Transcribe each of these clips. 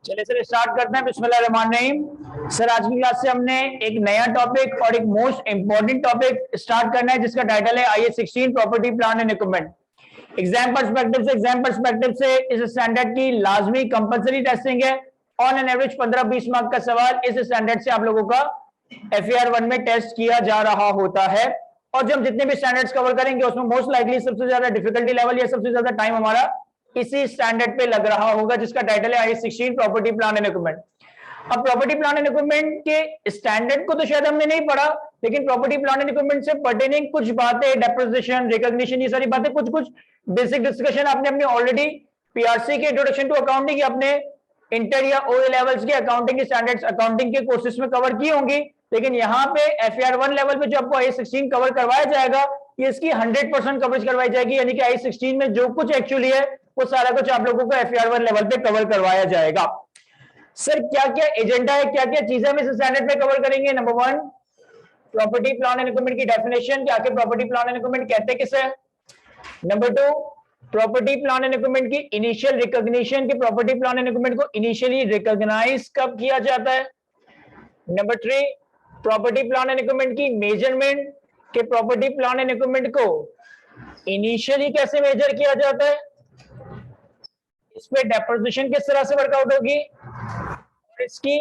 चलिए sir start करते हैं। बिस्मिल्लाहिर्रहमानिर्रहीम। सर आज की क्लास से हमने एक नया टॉपिक और एक मोस्ट इंपॉर्टेंट टॉपिक स्टार्ट करना है जिसका टाइटल है IS 16 property plan and equipment. Exam perspective से इस स्टैंडर्ड की लाजमी कंपलसरी टेस्टिंग है। ऑन एन एवरेज 15-20 मार्क का सवाल इस स्टैंडर्ड से आप लोगों का FAR 1 में टेस्ट किया जा रहा होता है। और जब जितने भी स्टैंडर्ड्स कवर करेंगे उसमें मोस्ट लाइकली सबसे ज्यादा डिफिकल्टी लेवल या सबसे ज्यादा टाइम हमारा इसी स्टैंडर्ड पे लग रहा होगा जिसका टाइटल है IS 16 property plan and equipment. अब प्रॉपर्टी प्लान एंड इक्विपमेंट के स्टैंडर्ड को तो शायद हमने नहीं पढ़ा, लेकिन प्रॉपर्टी प्लान एंड इक्विपमेंट से पर्टेनिंग कुछ बातें, डेप्रिसिएशन, रिकॉग्निशन, ये सारी बातें, कुछ कुछ बेसिक डिस्कशन आपने अपने ऑलरेडी PRC के इंट्रोडक्शन टू अकाउंटिंग या अपने इंटर या OA लेवल्स के अकाउंटिंग के स्टैंडर्ड्स अकाउंटिंग के कोर्सेज में कवर की होंगी। लेकिन यहाँ पे FAR 1 लेवल पे जो आपको IS 16 कवर करवाया जाएगा ये इसकी 100% कवरेज करवाई जाएगी, यानी कि IS 16 में जो कुछ एक्चुअली है वो सारा कुछ आप लोगों को FAR 1 लेवल पे कवर करवाया जाएगा। सर क्या क्या एजेंडा है, क्या क्या चीजें हम इस स्टैंडर्ड पे कवर करेंगे? Number 1, property plan and equipment की डेफिनेशन, कि आखिर प्रॉपर्टी प्लान एंड इक्विपमेंट कहते किसे। Number 2, property plan and equipment की इनिशियल रिकॉग्निशन, कि प्रॉपर्टी प्लान एंड इक्विपमेंट को इनिशियली रिकॉग्नाइज कब किया जाता है। Number 3, property plan and equipment की मेजरमेंट, कि प्रॉपर्टी प्लान एंड इक्विपमेंट को इनिशियली कैसे मेजर किया जाता है, इस पे डेप्रिसिएशन किस तरह से वर्कआउट होगी और इसकी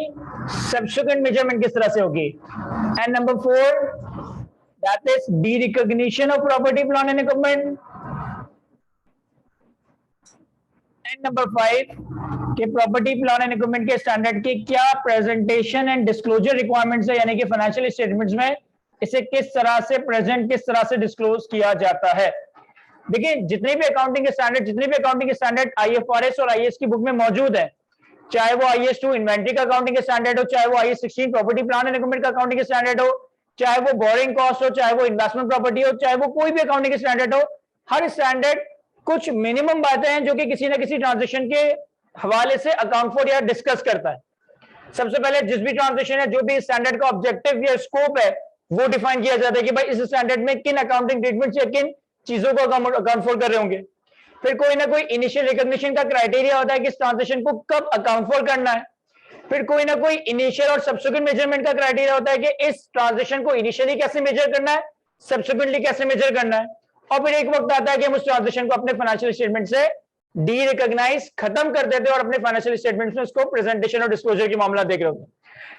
सब्सिक्वेंट मेजरमेंट किस तरह से होगी। And number 4, that is D recognition of property plan and equipment. And number 5, कि प्रॉपर्टी प्लान एंड इक्विपमेंट के स्टैंडर्ड की क्या प्रेजेंटेशन एंड डिस्क्लोजर रिक्वायरमेंट्स है, यानी कि फाइनेंशियल स्टेटमेंट्स में इसे किस तरह से प्रेजेंट, किस तरह से डिस्क्लोज किया जाता है। देखिए जितने भी अकाउंटिंग के स्टैंडर्ड IFRS और IAS की बुक में मौजूद है, चाहे वो IAS 2 इन्वेंट्री का अकाउंटिंग के स्टैंडर्ड हो, चाहे वो IAS 16 property plan and equipment का अकाउंटिंग के स्टैंडर्ड हो, चाहे वो बोरिंग कॉस्ट हो, चाहे वो इन्वेस्टमेंट प्रॉपर्टी हो, चाहे वो कोई भी अकाउंटिंग के स्टैंडर्ड हो, हर स्टैंडर्ड कुछ मिनिमम बातें हैं जो कि किसी ना किसी ट्रांजेक्शन के हवाले से अकाउंट फॉर या डिस्कस करता है। सबसे पहले जिस भी ट्रांजेक्शन है, जो भी स्टैंडर्ड का ऑब्जेक्टिव या स्कोप है वो डिफाइन किया जाता है कि भाई इस स्टैंडर्ड में किन अकाउंटिंग ट्रीटमेंट या किन चीजों को अकाउंट फॉर कर रहे होंगे। फिर कोई ना कोई इनिशियल रिकॉग्निशन का क्राइटेरिया होता है कि इस ट्रांजेक्शन को कब अकाउंट फॉर करना है। फिर कोई ना कोई इनिशियल और सब्सिक्वेंट मेजरमेंट का क्राइटेरिया होता है कि इस ट्रांजेक्शन को इनिशियली कैसे मेजर करना है, सब्सिक्वेंटली कैसे मेजर करना है। और फिर एक वक्त आता है कि हम उस ट्रांजेक्शन को अपने फाइनेंशियल स्टेटमेंट से डी रिकॉग्नाइज खत्म कर देते हैं और अपने फाइनेंशियल स्टेटमेंट में उसको प्रेजेंटेशन और डिस्क्लोजर के मामला देख रहे होते हैं।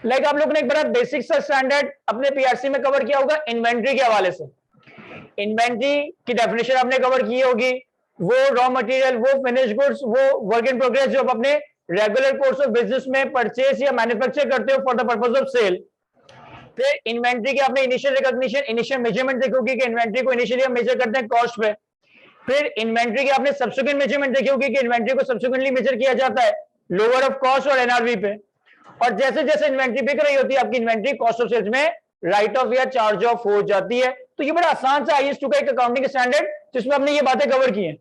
लाइक आप लोगों ने एक बड़ा बेसिक सा स्टैंडर्ड अपने PRC में कवर किया होगा इन्वेंट्री के हवाले से। इन्वेंट्री की डेफिनेशन आपने कवर की होगी, वो रॉ मटेरियल, वो फिनिश गुड्स, वो वर्क इन प्रोग्रेस जो आप अपने रेगुलर कोर्स ऑफ बिजनेस में परचेज या मैन्युफैक्चर करते हो for the purpose of sale. फिर इन्वेंट्री की आपने इनिशियल रिकॉग्निशन, इनिशियल मेजरमेंट देखी होगी कि इन्वेंट्री को इनिशियली हम मेजर करते हैं कॉस्ट पे। फिर इन्वेंट्री की आपने सब्सिक्वेंट मेजरमेंट देखी होगी कि इन्वेंट्री को सब्सिक्वेंटली मेजर किया जाता है लोअर ऑफ कॉस्ट और NRV पे। और जैसे जैसे इन्वेंट्री बिक रही होती है आपकी इन्वेंट्री कॉस्ट ऑफ सेल्स में राइट ऑफ या चार्ज ऑफ हो जाती है। तो ये बड़ा आसान सा IS 2 का एक अकाउंटिंग स्टैंडर्ड जिसमें हमने ये बातें कवर की हैं।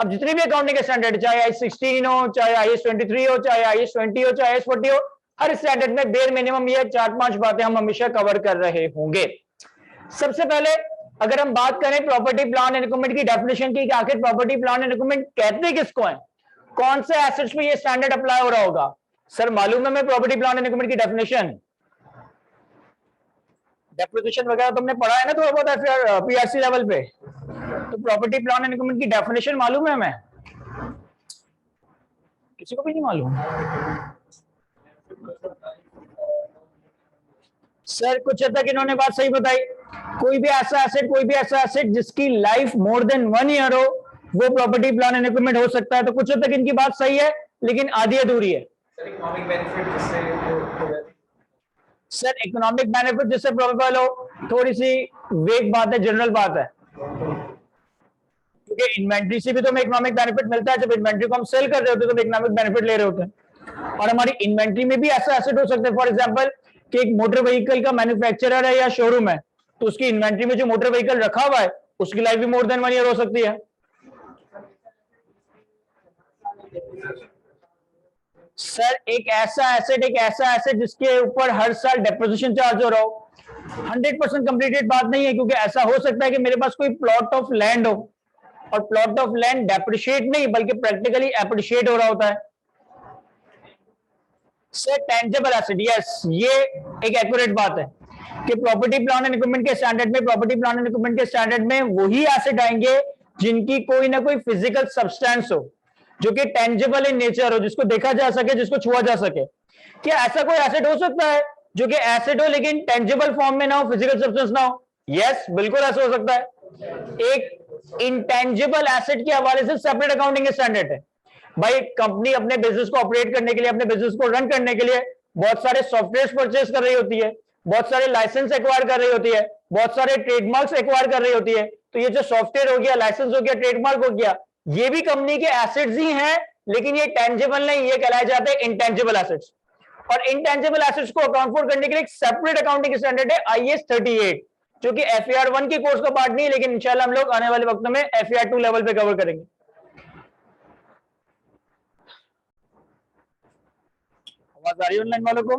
अब जितने भी अकाउंटिंग के स्टैंडर्ड, चाहे IS 16 हो, चाहे IS 23 हो, चाहे IS 20 हो, चाहे IS 40 हो, हर स्टैंडर्ड में बेयर मिनिमम ये 4-5 बातें हम हमेशा कवर कर रहे होंगे। सबसे पहले अगर हम बात करें प्रॉपर्टी प्लान एंड इक्विपमेंट की डेफिनेशन की, आखिर प्रॉपर्टी प्लान एंड इक्विपमेंट कहते किसको है, कौन से एसेट्स पे ये स्टैंडर्ड अप्लाई हो रहा होगा। सर मालूम है मैं प्रॉपर्टी प्लान एंड इक्विपमेंट की डेफिनेशन, डेप्रिसिएशन वगैरह तुमने पढ़ा है ना थोड़ा बहुत PRC लेवल पे, तो प्रॉपर्टी प्लान एंड इक्विपमेंट की डेफिनेशन मालूम है हमें? किसी को भी नहीं मालूम? सर कुछ हद तक इन्होंने बात सही बताई। कोई भी ऐसा एसेट जिसकी लाइफ मोर देन 1 ईयर हो वो प्रॉपर्टी प्लान एंड इक्विपमेंट हो सकता है। तो कुछ हद तक इनकी बात सही है लेकिन आधी अधूरी है। सर इकोनॉमिक बेनिफिट जिससे प्रोबेबल हो, थोड़ी सी वेग बात है, जनरल बात है, क्योंकि इन्वेंट्री से भी तो हमें इकोनॉमिक बेनिफिट मिलता है। जब इन्वेंट्री को हम सेल कर रहे होते हैं तो इकोनॉमिक बेनिफिट ले रहे होते हैं। और हमारी इन्वेंट्री में भी ऐसा एसेट हो सकता है, फॉर एग्जांपल कि एक मोटर व्हीकल का मैन्युफैक्चरर है या शोरूम है, तो उसकी इन्वेंट्री में जो मोटर व्हीकल रखा हुआ है उसकी लाइफ भी मोर देन 1 ईयर हो सकती है। सर एक ऐसा एसेट जिसके ऊपर हर साल डेप्रिसिएशन चार्ज हो रहा हो, 100% कंप्लीटेड बात नहीं है, क्योंकि ऐसा हो सकता है कि मेरे पास कोई प्लॉट ऑफ लैंड हो और प्लॉट ऑफ लैंड डेप्रिशिएट नहीं बल्कि प्रैक्टिकली एप्रिशिएट हो रहा होता है। सर टेंजिबल एसेट, यस, ये एक एक्यूरेट बात है कि प्रॉपर्टी प्लान एंड इक्विपमेंट के स्टैंडर्ड में, प्रॉपर्टी प्लान एंड इक्विपमेंट के स्टैंडर्ड में वही एसेट आएंगे जिनकी कोई ना कोई फिजिकल सब्सटेंस हो, जो कि टेंजिबल इन नेचर हो, जिसको देखा जा सके, जिसको छुआ जा सके। क्या ऐसा कोई एसेट हो सकता है जो कि एसेट हो लेकिन टेंजिबल फॉर्म में ना हो, फिजिकल सब्सटेंस ना हो? यस, बिल्कुल ऐसा हो सकता है। एक इंटेंजिबल एसेट के हवाले से सेपरेट अकाउंटिंग स्टैंडर्ड है। भाई कंपनी अपने बिजनेस को ऑपरेट करने के लिए, अपने बिजनेस को रन करने के लिए बहुत सारे सॉफ्टवेयर परचेज कर रही होती है, बहुत सारे लाइसेंस एक्वायर कर रही होती है, बहुत सारे ट्रेडमार्क्स एक्वायर कर रही होती है। तो ये जो सॉफ्टवेयर हो गया, लाइसेंस हो गया, ट्रेडमार्क हो गया, ये भी कंपनी के एसेट्स ही हैं, लेकिन ये टेंजिबल नहीं, ये कहलाए जाते हैं इंटेंजिबल एसेट्स। और इंटेंजिबल एसेट्स को अकाउंट फॉर करने के लिए एक सेपरेट अकाउंटिंग स्टैंडर्ड है IAS 38, जो कि FAR 1 के कोर्स का पार्ट नहीं है, लेकिन इंशाल्लाह हम लोग आने वाले वक्त में FAR 2 लेवल पे कवर करेंगे। आवाज आ रही है ऑनलाइन वालों को?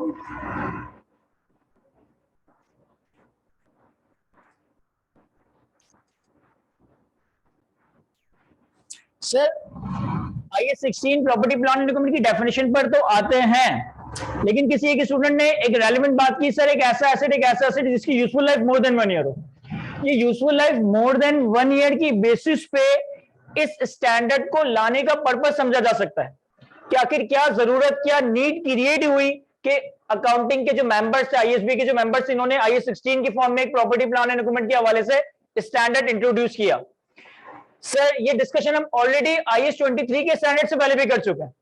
Sir IAS 16 property plan and equipment की डेफिनेशन पर तो आते हैं, लेकिन किसी एक स्टूडेंट ने एक रेलेवेंट बात की, सर एक ऐसा एसेट जिसकी useful life more than 1 year हो। ये useful life more than 1 year की बेसिस पे इस स्टैंडर्ड को लाने का पर्पस समझा जा सकता है कि आखिर क्या जरूरत, क्या नीड क्रिएट हुई कि अकाउंटिंग के जो मेंबर्स थे, ISB के जो मेंबर्स, इन्होंने IAS 16 की फॉर्म में एक प्रॉपर्टी प्लान एंड इक्विपमेंट के हवाले से स्टैंडर्ड इंट्रोड्यूस किया। सर ये डिस्कशन हम ऑलरेडी IAS 23 के स्टैंडर्ड से पहले भी कर चुके हैं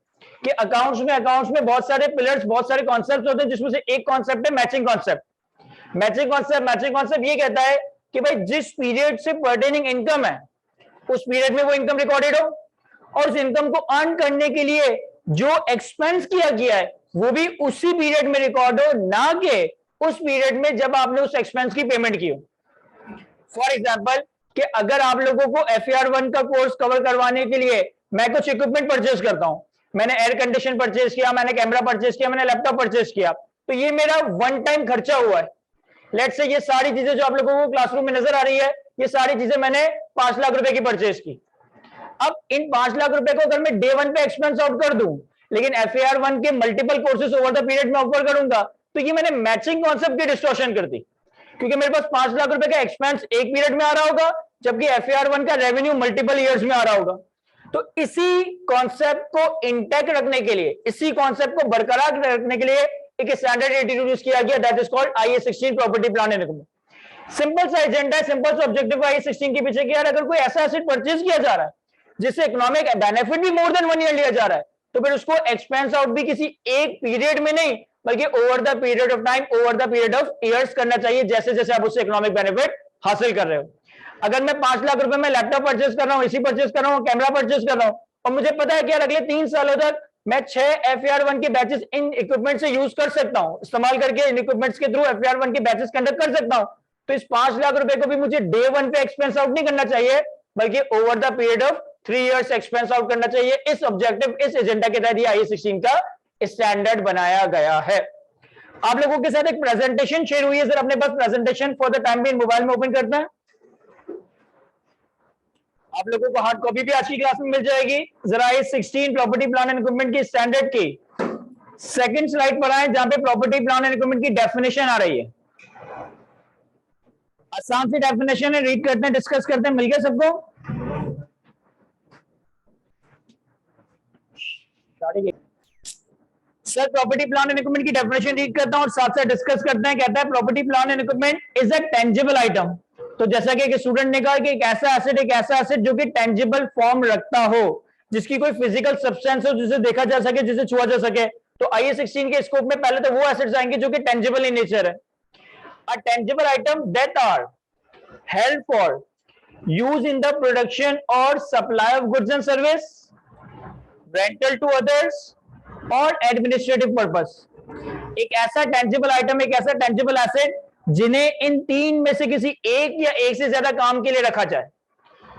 कि अकाउंट्स में बहुत सारे पिलर्स, बहुत सारे कॉन्सेप्ट होते हैं, जिसमें से एक कॉन्सेप्ट है मैचिंग कॉन्सेप्ट। मैचिंग कॉन्सेप्ट ये कहता है कि भाई जिस पीरियड से पर्टेनिंग इनकम है, उस पीरियड में वो इनकम रिकॉर्डेड हो, और उस इनकम को अर्न करने के लिए जो एक्सपेंस किया गया है वो भी उसी पीरियड में रिकॉर्ड हो, ना कि उस पीरियड में जब आपने उस एक्सपेंस की पेमेंट की हो। फॉर एग्जाम्पल कि अगर आप लोगों को FAR 1 का कोर्स कवर करवाने के लिए मैं कुछ इक्विपमेंट परचेज करता हूं, मैंने एयर कंडीशन परचेज किया, मैंने कैमरा परचेज किया, मैंने लैपटॉप परचेज किया, तो ये मेरा वन टाइम खर्चा हुआ है। लेट्स से ये सारी चीजें जो आप लोगों को क्लासरूम में नजर आ रही है, ये सारी चीजें मैंने 5 लाख रुपए की परचेज की। अब इन 5 लाख रुपए को अगर मैं डे 1 पे एक्सपेंस आउट कर दूं, लेकिन FAR 1 के multiple courses over the period में ऑफर करूंगा, तो ये मैंने मैचिंग कॉन्सेप्ट की डिस्टॉर्शन कर दी, क्योंकि मेरे पास 5 लाख रुपए का एक्सपेंस एक पीरियड में आ रहा होगा, जबकि FAR 1 का रेवेन्यू मल्टीपल ईयर्स में आ रहा होगा। तो इसी कॉन्सेप्ट को इंटैक्ट रखने के लिए, इसी कॉन्सेप्ट को बरकरार रखने के लिए एक स्टैंडर्ड इंट्रोड्यूस किया गया, that is called IAS 16 property plan and equipment. Simple सा एजेंडा है, सिंपल सा ऑब्जेक्टिव IAS 16 के पीछे कि यार अगर कोई ऐसा एसेट परचेज किया जा रहा है जिससे इकोनॉमिक बेनिफिट भी मोर देन 1 ईयर लिया जा रहा है, तो फिर उसको एक्सपेंस आउट भी किसी एक पीरियड में नहीं, बल्कि over the period of time, over the period of years करना चाहिए, जैसे जैसे आप उससे इकोनॉमिक बेनिफिट हासिल कर रहे हो। अगर मैं 5 लाख रुपए में लैपटॉप परचेज कर रहा हूँ, इसी परचेज कर रहा हूँ, कैमरा परचेज कर रहा हूँ, और मुझे पता है कि यार अगले 3 सालों तक मैं 6 FAR 1 के बैचेस इन इक्विपमेंट से यूज कर सकता हूं, इस्तेमाल करके इन इक्विपमेंट्स के थ्रू FAR 1 के बैचेस कंडक्ट कर सकता हूं, तो इस 5 लाख रुपए को भी मुझे डे 1 पे एक्सपेंस आउट नहीं करना चाहिए, बल्कि over the period of 3 years expense out करना चाहिए। इस ऑब्जेक्टिव, इस एजेंडा के तहत IAS 16 का स्टैंडर्ड बनाया गया है। आप लोगों के साथ एक प्रेजेंटेशन शेयर हुई है सर, अपने पास प्रेजेंटेशन फॉर द टाइम भी मोबाइल में ओपन करते हैं। आप लोगों को हार्ड कॉपी भी आज की क्लास में मिल जाएगी। जरा IAS 16 property plan and equipment की स्टैंडर्ड की सेकंड स्लाइड पर आए, जहां पे प्रॉपर्टी प्लान एंड इक्विपमेंट की डेफिनेशन आ रही है। आसान सी डेफिनेशन है, रीड करते हैं, डिस्कस करते हैं। मिल गया सबको? Sir property plan and equipment की डेफिनेशन रीड करता हूं और साथ साथ डिस्कस करते हैं। कहता है property plan and equipment is a tangible item. तो जैसा कि एक स्टूडेंट ने कहा कि एक ऐसा एसेट जो कि टेंजिबल फॉर्म रखता हो, जिसकी कोई फिजिकल सब्सटेंस हो, जिसे देखा जा सके, जिसे छुआ जा सके, तो IAS 16 के स्कोप में पहले तो वो एसेट्स आएंगे जो कि टेंजिबल इन नेचर है। A tangible item that are held for use in the production और supply of goods and service, rental to others और एडमिनिस्ट्रेटिव पर्पस। एक ऐसा टेंजिबल आइटम, एक ऐसा टेंजिबल एसेट जिन्हें इन 3 में से किसी एक या एक से ज्यादा काम के लिए रखा जाए।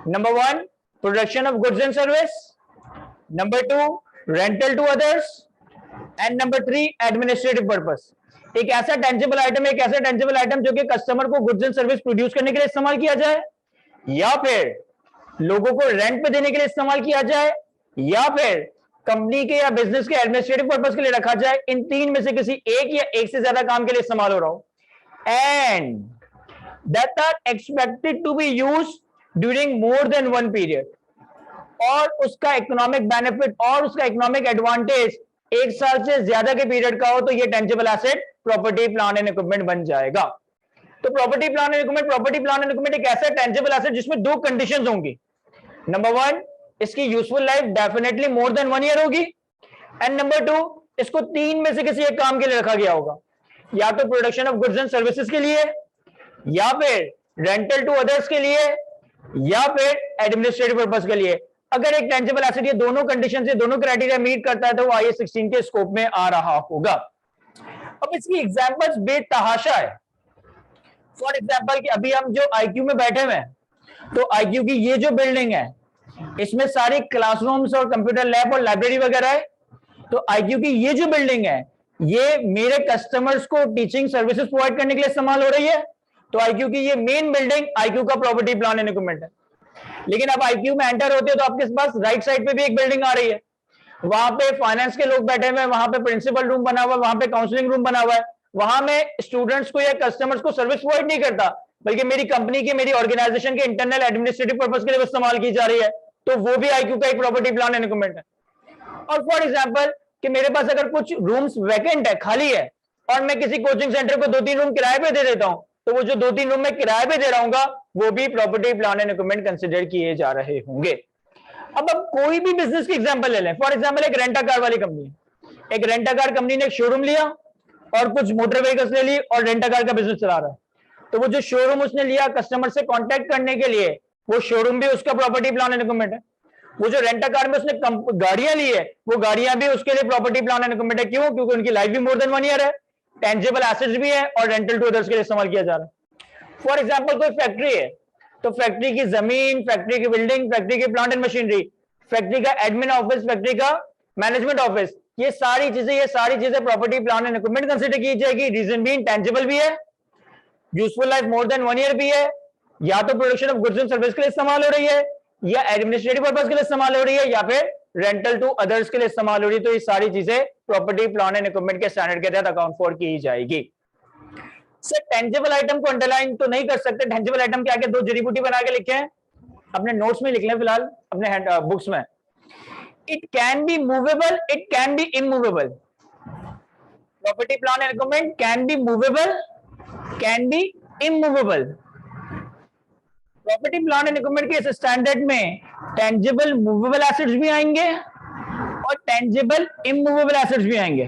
Number 1 production of goods and service, number 2 rental to others, and number 3 administrative purpose. एक ऐसा टेंजिबल आइटम जो कि कस्टमर को गुड्स एंड सर्विस प्रोड्यूस करने के लिए इस्तेमाल किया जाए, या फिर लोगों को रेंट पे देने के लिए इस्तेमाल किया जाए, या फिर कंपनी के या बिजनेस के एडमिनिस्ट्रेटिव पर्पस के लिए रखा जाए, इन तीन में से किसी एक या एक से ज्यादा काम के लिए इस्तेमाल हो रहा हो, and that are expected to be use during more than one period, और उसका इकोनॉमिक बेनिफिट और उसका इकोनॉमिक एडवांटेज एक साल से ज्यादा के पीरियड का हो, तो ये tangible asset property plant and equipment बन जाएगा। तो प्रॉपर्टी प्लांट एंड इक्विपमेंट एक ऐसा टेंजिबल एसेट जिसमें दो कंडीशंस होंगी। नंबर वन, इसकी useful life definitely more than 1 year होगी, एंड नंबर टू, इसको तीन में से किसी एक काम के लिए रखा गया होगा, या तो production of goods and services के लिए, या फिर रेंटल टू अदर्स के लिए, या फिर एडमिनिस्ट्रेटिव पर्पस के लिए। अगर एक टेंजिबल एसेट ये दोनों कंडीशन से दोनों क्राइटेरिया मीट करता है तो वो IAS 16 के स्कोप में आ रहा होगा। अब इसकी एग्जांपल्स बेतहाशा है। फॉर एग्जांपल कि अभी हम जो IQ में बैठे हुए हैं, तो IQ की ये जो बिल्डिंग है इसमें सारी क्लासरूम्स और कंप्यूटर लैब और लाइब्रेरी वगैरह है। तो IQ की ये जो बिल्डिंग है ये मेरे कस्टमर्स को टीचिंग सर्विसेज प्रोवाइड करने के लिए इस्तेमाल हो रही है। तो IQ की ये मेन बिल्डिंग IQ का प्रॉपर्टी प्लान एंड इक्विपमेंट है। लेकिन आप IQ में एंटर होते हो तो आपके पास राइट साइड पे भी एक बिल्डिंग आ रही है, वहां पे फाइनेंस के लोग बैठे हुए हैं, वहां पे प्रिंसिपल रूम बना हुआ है, वहां पे काउंसलिंग रूम बना हुआ है। वहां में स्टूडेंट्स को या कस्टमर्स को सर्विस प्रोवाइड नहीं करता, बल्कि मेरी कंपनी के, मेरी ऑर्गेनाइजेशन के इंटरनल एडमिनिस्ट्रेटिव पर्पस के लिए इस्तेमाल की जा रही है। तो वो भी IQ का एक प्रॉपर्टी प्लान एंड इक्विपमेंट है। और फॉर एग्जाम्पल कि मेरे पास अगर कुछ रूम्स वैकेंट है, खाली है, और मैं किसी कोचिंग सेंटर को 2-3 रूम किराए पे दे देता हूं, तो वो जो 2-3 रूम में किराए पे दे रहा हूँ वो भी property plan and equipment consider किए जा रहे होंगे। अब कोई भी बिजनेस की एग्जांपल ले लें। फॉर एग्जांपल एक रेंटा कार वाली कंपनी है। एक रेंटा कार कंपनी ने एक शोरूम लिया और कुछ मोटर व्हीकल्स ले ली और रेंटा कार का बिजनेस चला रहा है। तो वो जो शोरूम उसने लिया कस्टमर से कांटेक्ट करने के लिए, वो शोरूम भी उसका प्रॉपर्टी प्लान एंड इक्विपमेंट है। वो जो रेंटा कार में उसने गाड़ियां ली है, वो गाड़ियां भी उसके लिए प्रॉपर्टी प्लान एंड इक्विपमेंट है। क्यों? क्योंकि उनकी लाइफ भी मोर देन 1 ईयर है, टेंजिबल एसेट्स भी है और रेंटल टू अदर्स के लिए इस्तेमाल किया जा रहा है। फॉर एग्जाम्पल कोई फैक्ट्री है, तो फैक्ट्री की जमीन, फैक्ट्री की बिल्डिंग, फैक्ट्री की प्लांट एंड मशीनरी, फैक्ट्री का एडमिन ऑफिस, फैक्ट्री का मैनेजमेंट ऑफिस, ये सारी चीजें property plan and equipment consider की जाएगी। रीजन भी टेंजिबल भी है, useful life more than 1 year भी है, या तो production of goods and service के लिए इस्तेमाल हो रही है, या एडमिनिस्ट्रेटिव पर्पस के लिए इस्तेमाल हो रही है, या फिर रेंटल टू अदर्स के लिए इस्तेमाल हो रही है। तो ये सारी चीजें प्रॉपर्टी प्लान एंड इक्विपमेंट के स्टैंडर्ड के तहत अकाउंट फॉर की जाएगी। सर टेंजिबल आइटम को अंडरलाइन तो नहीं कर सकते, टेंजिबल आइटम के आगे 2 जड़ी बूटी बना के लिखे हैं, अपने नोट्स में लिख लें फिलहाल अपने बुक्स में। It can be movable, it can be immovable. Property plan and equipment can be movable, can be immovable. Property plan and equipment के इस स्टैंडर्ड में टेंजिबल मूवेबल एसेट्स भी आएंगे और टेंजिबल इमूवेबल एसेट्स भी आएंगे।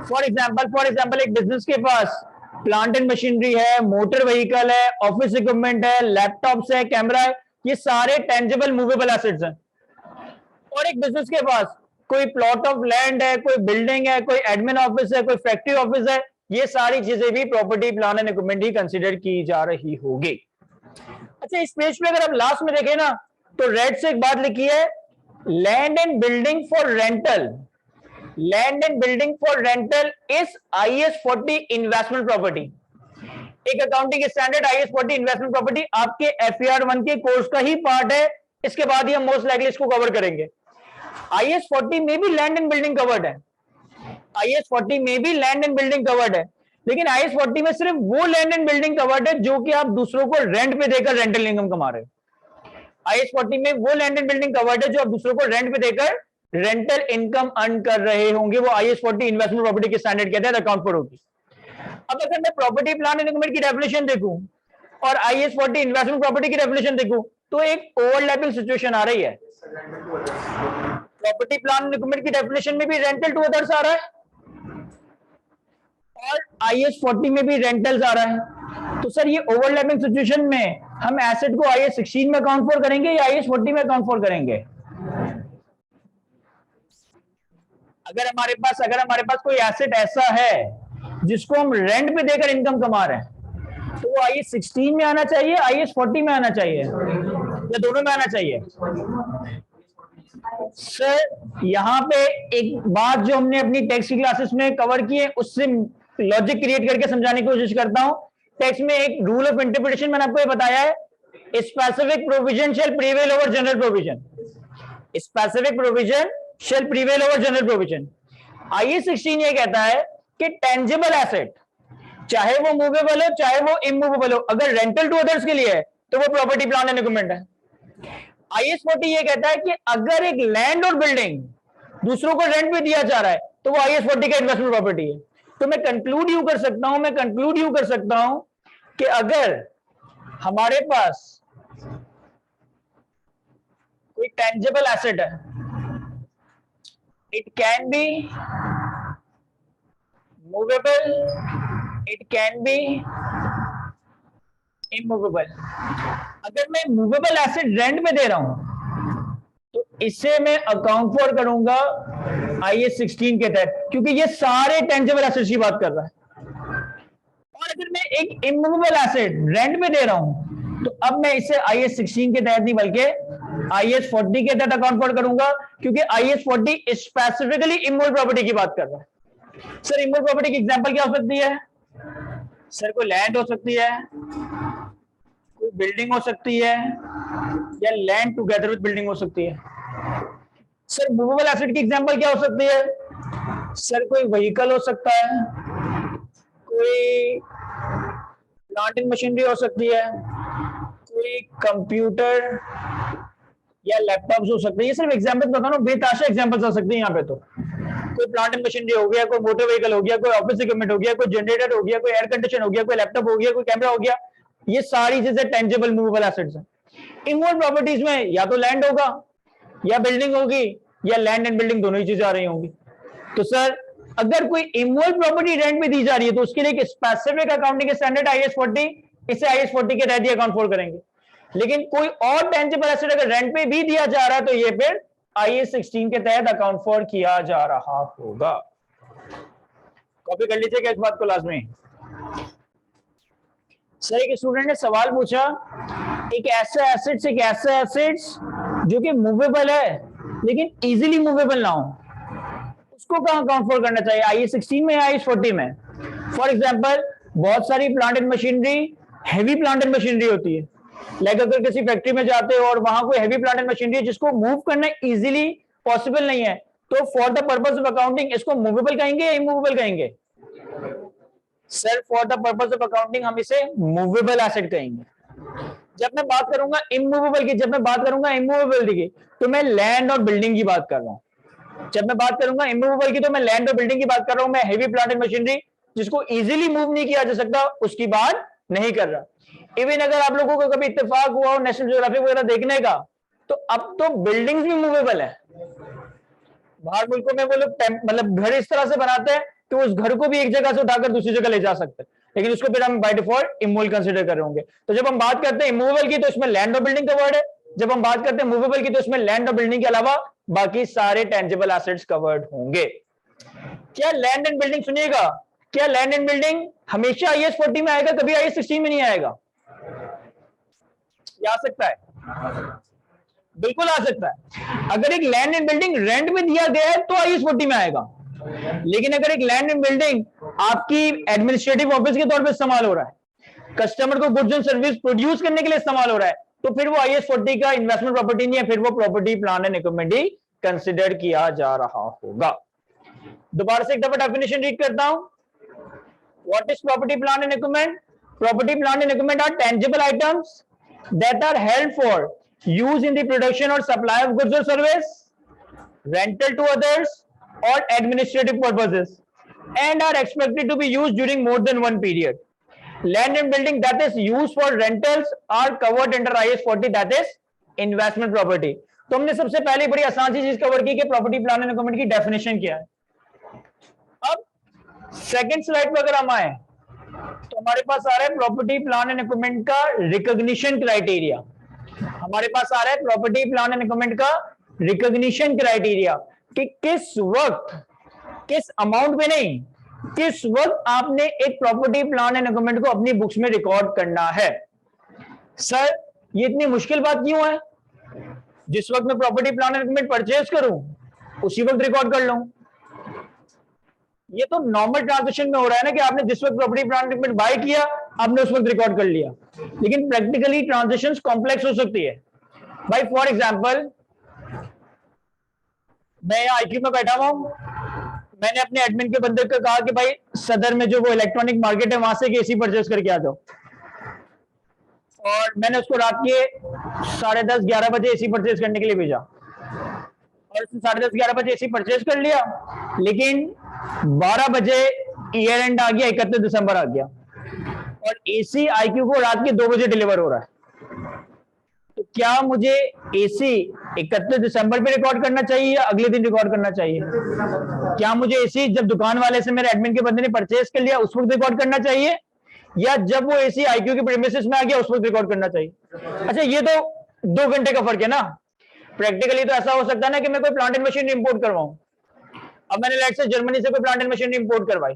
फॉर एग्जांपल एक business के पास प्लांट एंड मशीनरी है, मोटर व्हीकल है, ऑफिस इक्विपमेंट है, लैपटॉप्स है, कैमरा है, ये सारे टेंजिबल मूवेबल एसेट्स हैं। और एक बिजनेस के पास कोई प्लॉट ऑफ लैंड है, कोई बिल्डिंग है, कोई एडमिन ऑफिस है, कोई फैक्ट्री ऑफिस है, ये सारी चीजें भी property plan and equipment he consider की जा रही होगी। अच्छा, इस पेज पे अगर आप लास्ट में देखें ना, तो रेड से एक बात लिखी है, land and building for rental, land and building for rental is IAS 40 investment property. एक accounting standard IAS 40 investment property आपके FER 1 के कोर्स का ही पार्ट है। इसके बाद ही हम मोस्ट लाइकली इसको कवर करेंगे। IAS 40 में भी लैंड एंड बिल्डिंग कवर्ड है, IAS 40 में भी लैंड एंड बिल्डिंग कवर्ड है, लेकिन IAS 40 में सिर्फ वो लैंड एंड बिल्डिंग कवर्ड है जो कि आप दूसरों को रेंट पे देकर रेंटल इनकम कमा रहे हो। IAS 40 में वो लैंड एंड बिल्डिंग कवर्ड है जो आप दूसरों को रेंट पे देकर रेंटल इनकम अर्न कर रहे होंगे, वो IAS 40 इन्वेस्टमेंट प्रॉपर्टी के स्टैंडर्ड के तहत अकाउंट पर होगी। अब अगर मैं प्रॉपर्टी प्लान एंड इक्विपमेंट की डेफिनेशन देखूं और IAS 40 इन्वेस्टमेंट प्रॉपर्टी की डेफिनेशन देखूं, तो एक ओवरलैपिंग सिचुएशन आ रही है। प्रॉपर्टी प्लान एंड इक्विपमेंट की डेफिनेशन में भी रेंटल टू अदर्स आ रहा है और IAS 40 में भी रेंटल्स आ रहा है। तो सर ये ओवरलैपिंग सिचुएशन में हम एसेट को IAS 16 में अकाउंट फॉर करेंगे या IAS 40 में अकाउंट फॉर करेंगे? अगर हमारे पास कोई एसेट ऐसा है जिसको हम रेंट पे देकर इनकम कमा रहे हैं, तो वो IAS 16 में आना चाहिए, IAS 40 में आना चाहिए, या दोनों में आना चाहिए? सर यहाँ पे एक बात जो हमने अपनी टैक्स की क्लासेस में कवर की है, उससे लॉजिक क्रिएट करके समझाने की कोशिश करता हूं। टैक्स में एक रूल ऑफ इंटरप्रिटेशन मैंने आपको ये बताया है, specific provision shall prevail over general provision. Specific provision shall prevail over general provision. IAS 16 ये कहता है कि टेंजिबल एसेट चाहे वो मूवेबल हो चाहे वो इमूवेबल हो, अगर रेंटल टू अदर्स के लिए है तो वो प्रॉपर्टी प्लान एंड इक्विपमेंट है। IAS 40 ये कहता है कि अगर एक लैंड और बिल्डिंग दूसरों को रेंट पे दिया जा रहा है तो वो IAS 40 का इन्वेस्टमेंट प्रॉपर्टी है। तो मैं कंक्लूड यूं कर सकता हूं कि अगर हमारे पास कोई टेंजिबल एसेट है, it can be movable, it can be immovable. अगर मैं मूवेबल एसेट रेंट में दे रहा हूं तो इसे मैं अकाउंट फॉर करूंगा IAS 16 के तहत, क्योंकि ये सारे टेंजिबल एसेट्स की बात कर रहा है। और अगर मैं एक इमूवेबल एसेट रेंट में दे रहा हूं तो अब मैं इसे IAS 16 के तहत नहीं बल्कि IAS 40 के तहत अकाउंट फॉर करूंगा, क्योंकि IAS 40 स्पेसिफिकली इमूवेबल प्रॉपर्टी की बात कर रहा है। सर इमूवेबल प्रॉपर्टी की एग्जांपल क्या हो सकती है? सर कोई लैंड हो सकती है, कोई बिल्डिंग हो सकती है, या लैंड टुगेदर विद बिल्डिंग हो सकती है। सर मूवेबल एसेट की एग्जांपल क्या हो सकती है? सर कोई व्हीकल हो सकता है, कोई प्लांट एंड मशीनरी हो सकती है, कोई कंप्यूटर या लैपटॉप्स हो सकते हैं। ये सिर्फ एग्जांपल बता रहा हूं, बेताशा एग्जांपल्स आ सकते हैं यहाँ पे। तो कोई प्लांट एंड मशीनरी हो गया, कोई मोटर व्हीकल हो गया, कोई ऑफिस इक्विपमेंट हो गया, कोई जनरेटर हो गया, कोई एयर कंडीशन हो गया, कोई लैपटॉप हो गया, कोई कैमरा हो गया। ये सारी चीजें टेंजिबल मूवेबल एसेट्स हैं। इमूवेबल प्रॉपर्टीज में या तो लैंड होगा या बिल्डिंग होगी, या लैंड एंड बिल्डिंग दोनों ही चीजें आ रही होंगी। तो सर अगर कोई इमूवेबल प्रॉपर्टी रेंट में दी जा रही है तो उसके लिए एक स्पेसिफिक अकाउंटिंग स्टैंडर्ड IAS 40, इसे IAS 40 के तहत ही अकाउंट फॉर करेंगे। लेकिन कोई और टेंजिबल एसेट अगर रेंट पे भी दिया जा रहा है तो ये फिर IAS 16 के तहत अकाउंट फॉर किया जा रहा होगा। कॉपी कर लीजिएगा इस बात को लाजमी। सर एक स्टूडेंट ने सवाल पूछा, एक ऐसा एसेट्स जो कि मूवेबल है लेकिन इजीली मूवेबल ना हो, उसको कहां अकाउंट फॉर करना चाहिए, IAS 16 में या IAS 40 में? फॉर एग्जांपल बहुत सारी plant and machinery, heavy plant and machinery होती है। लाइक अगर किसी फैक्ट्री में जाते हो और वहां कोई हैवी प्लांट एंड मशीनरी है जिसको मूव करना इजीली पॉसिबल नहीं है, तो for the purpose of accounting इसको मूवेबल कहेंगे या इमूवेबल कहेंगे? Sir for the purpose of accounting हम इसे मूवेबल एसेट कहेंगे। जब मैं बात करूंगा इमूवेबल की, तो मैं लैंड और बिल्डिंग की बात कर रहा हूं। जब मैं बात करूंगा इमूवेबल की तो मैं लैंड और बिल्डिंग की बात कर रहा हूं। मैं हैवी प्लांट एंड मशीनरी जिसको इजीली मूव नहीं किया जा सकता उसकी बात नहीं कर रहा। इवन अगर आप लोगों को कभी इत्तेफाक हुआ हो नेशनल ज्योग्राफिक वगैरह देखने का, तो अब तो बिल्डिंग्स भी मूवेबल है। बाहर मुल्कों में वो लोग मतलब घर इस तरह से बनाते हैं कि उस घर को भी एक जगह से उठाकर दूसरी जगह ले जा सकते हैं, लेकिन उसको फिर हम बाय डिफॉल्ट इमूवेबल कंसीडर कर रहे होंगे। तो जब हम बात करते हैं इमूवेबल की तो इसमें लैंड और बिल्डिंग कवर्ड है, जब हम बात करते हैं मूवेबल की तो इसमें लैंड और बिल्डिंग के अलावा बाकी सारे टेंजिबल एसेट्स कवर्ड होंगे। क्या लैंड एंड बिल्डिंग, सुनिएगा, क्या लैंड एंड बिल्डिंग हमेशा IAS 40 में आएगा, कभी IAS 16 में नहीं आएगा? आ सकता है, बिल्कुल आ सकता है। अगर एक लैंड एंड बिल्डिंग रेंट में दिया गया है तो IAS 40 में आएगा, लेकिन अगर एक लैंड एंड बिल्डिंग आपकी एडमिनिस्ट्रेटिव ऑफिस के तौर पे इस्तेमाल हो रहा है, कस्टमर को गुड्स एंड सर्विस प्रोड्यूस करने के लिए इस्तेमाल हो रहा है, तो फिर वो IAS 40 का इन्वेस्टमेंट प्रॉपर्टी नहीं है, फिर वो property plan and equipment he consider किया जा रहा होगा। दोबारा से एक दफा डेफिनेशन रीड करता हूं। What is property plan and equipment? Property plan and equipment are tangible items that are held for use in the production or supply of goods or service, rental to others or administrative purposes, and are expected to be used during more than one period. Land and building that is used for rentals are covered under IAS 40, that is investment property. तो हमने सबसे पहले बड़ी आसान सी चीज cover की कि property plan and equipment की डेफिनेशन क्या है। अब सेकंड स्लाइड पर अगर हम आए तो हमारे पास आ रहा है प्रॉपर्टी प्लान एंड इक्विपमेंट का रिकॉग्निशन क्राइटेरिया। हमारे पास आ रहा है प्रॉपर्टी प्लान एंड इक्विपमेंट का रिकॉग्निशन क्राइटेरिया कि किस वक्त, किस अमाउंट में नहीं, किस वक्त आपने एक प्रॉपर्टी प्लान एंड इक्विपमेंट को अपनी बुक्स में रिकॉर्ड करना है। सर ये इतनी मुश्किल बात क्यों है? जिस वक्त मैं property plan and equipment purchase करूं उसी वक्त रिकॉर्ड कर लूं। ये तो नॉर्मल ट्रांजेक्शन में हो रहा है ना कि आपने जिस वक्त प्रॉपर्टी प्लांट इक्विपमेंट बाय किया आपने उस वक्त रिकॉर्ड कर लिया, लेकिन प्रैक्टिकली ट्रांजेक्शंस कॉम्प्लेक्स हो सकती है। भाई फॉर एग्जांपल मैं यहाँ आईक्यू में बैठा हुआ हूँ, मैंने अपने एडमिन के बंदे को कहा कि भाई सदर में जो वो इलेक्ट्रॉनिक मार्केट है वहां से एसी परचेज करके आ जाओ, और मैंने उसको रात के 10:30-11 बजे एसी परचेज करने के लिए भेजा, और उसने 10:30-11 बजे एसी परचेज कर लिया, लेकिन 12 बजे ईयर एंड आ गया, 31 दिसंबर आ गया, और एसी आईक्यू को रात के 2 बजे डिलीवर हो रहा है। तो क्या मुझे एसी 31 दिसंबर पे रिकॉर्ड करना चाहिए या अगले दिन रिकॉर्ड करना चाहिए? क्या मुझे एसी जब दुकान वाले से मेरे एडमिन के बंदे ने परचेज कर लिया उस वक्त रिकॉर्ड करना चाहिए, या जब वो एसी आईक्यू के प्रीमिसेस में आ गया उस वक्त रिकॉर्ड करना चाहिए? अच्छा, ये तो 2 घंटे का फर्क है ना। प्रैक्टिकली तो ऐसा हो सकता है ना कि मैं कोई प्लांट एंड मशीन इंपोर्ट करवाऊं। अब मैंने लेट से जर्मनी से कोई प्लांट एंड मशीन इंपोर्ट करवाई,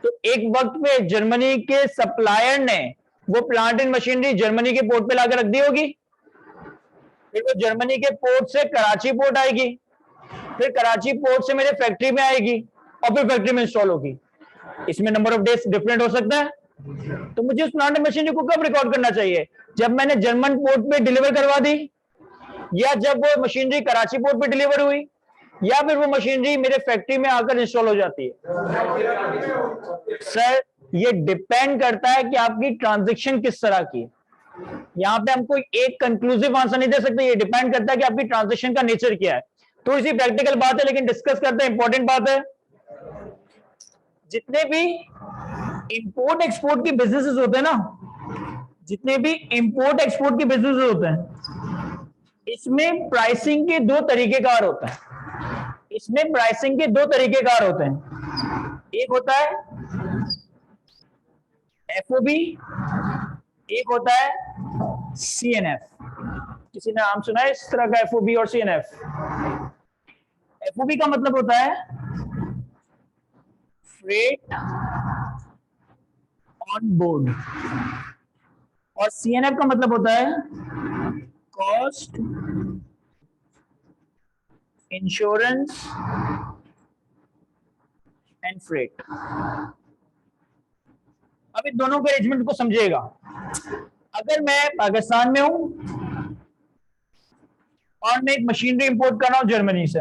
तो एक वक्त पे जर्मनी के सप्लायर ने वो प्लांट एंड मशीनरी जर्मनी के पोर्ट पे लाकर रख दी होगी, फिर वो जर्मनी के पोर्ट से कराची पोर्ट आएगी, फिर कराची पोर्ट से मेरे फैक्ट्री में आएगी, और फिर फैक्ट्री में इंस्टॉल होगी। इसमें नंबर ऑफ डेज डिफरेंट हो सकता है। तो मुझे उस प्लांट एंड मशीनरी को कब रिकॉर्ड करना चाहिए? जब मैंने जर्मन पोर्ट पे डिलीवर करवा दी, या जब वो मशीनरी कराची पोर्ट पे डिलीवर हुई, या फिर वो मशीनरी मेरे फैक्ट्री में आकर इंस्टॉल हो जाती है? सर, ये डिपेंड करता है कि आपकी ट्रांजैक्शन किस तरह की है। यहां पे हम कोई एक कंक्लूसिव आंसर नहीं दे सकते, ये डिपेंड करता है कि आपकी ट्रांजैक्शन का नेचर क्या है। थोड़ी सी प्रैक्टिकल बात है, लेकिन डिस्कस करते हैं, इंपॉर्टेंट बात है। जितने भी इंपोर्ट एक्सपोर्ट की बिजनेसेस होते हैं ना, जितने भी इंपोर्ट एक्सपोर्ट की बिजनेसेस होते हैं, इसमें प्राइसिंग के दो तरीकेकार होते हैं। इसमें प्राइसिंग के दो तरीकेकार होते हैं। एक होता है एफओबी, एक होता है सीएनएफ। किसी ने नाम सुना है इस तरह का, एफओबी और सीएनएफ? एफओबी का मतलब होता है फ्रेट ऑन बोर्ड, और सीएनएफ का मतलब होता है कॉस्ट, इंश्योरेंस एंड फ्रेट। अब इन दोनों के अरेंजमेंट को समझिएगा। अगर मैं पाकिस्तान में हूं और मैं एक मशीनरी इंपोर्ट कर रहा हूं जर्मनी से,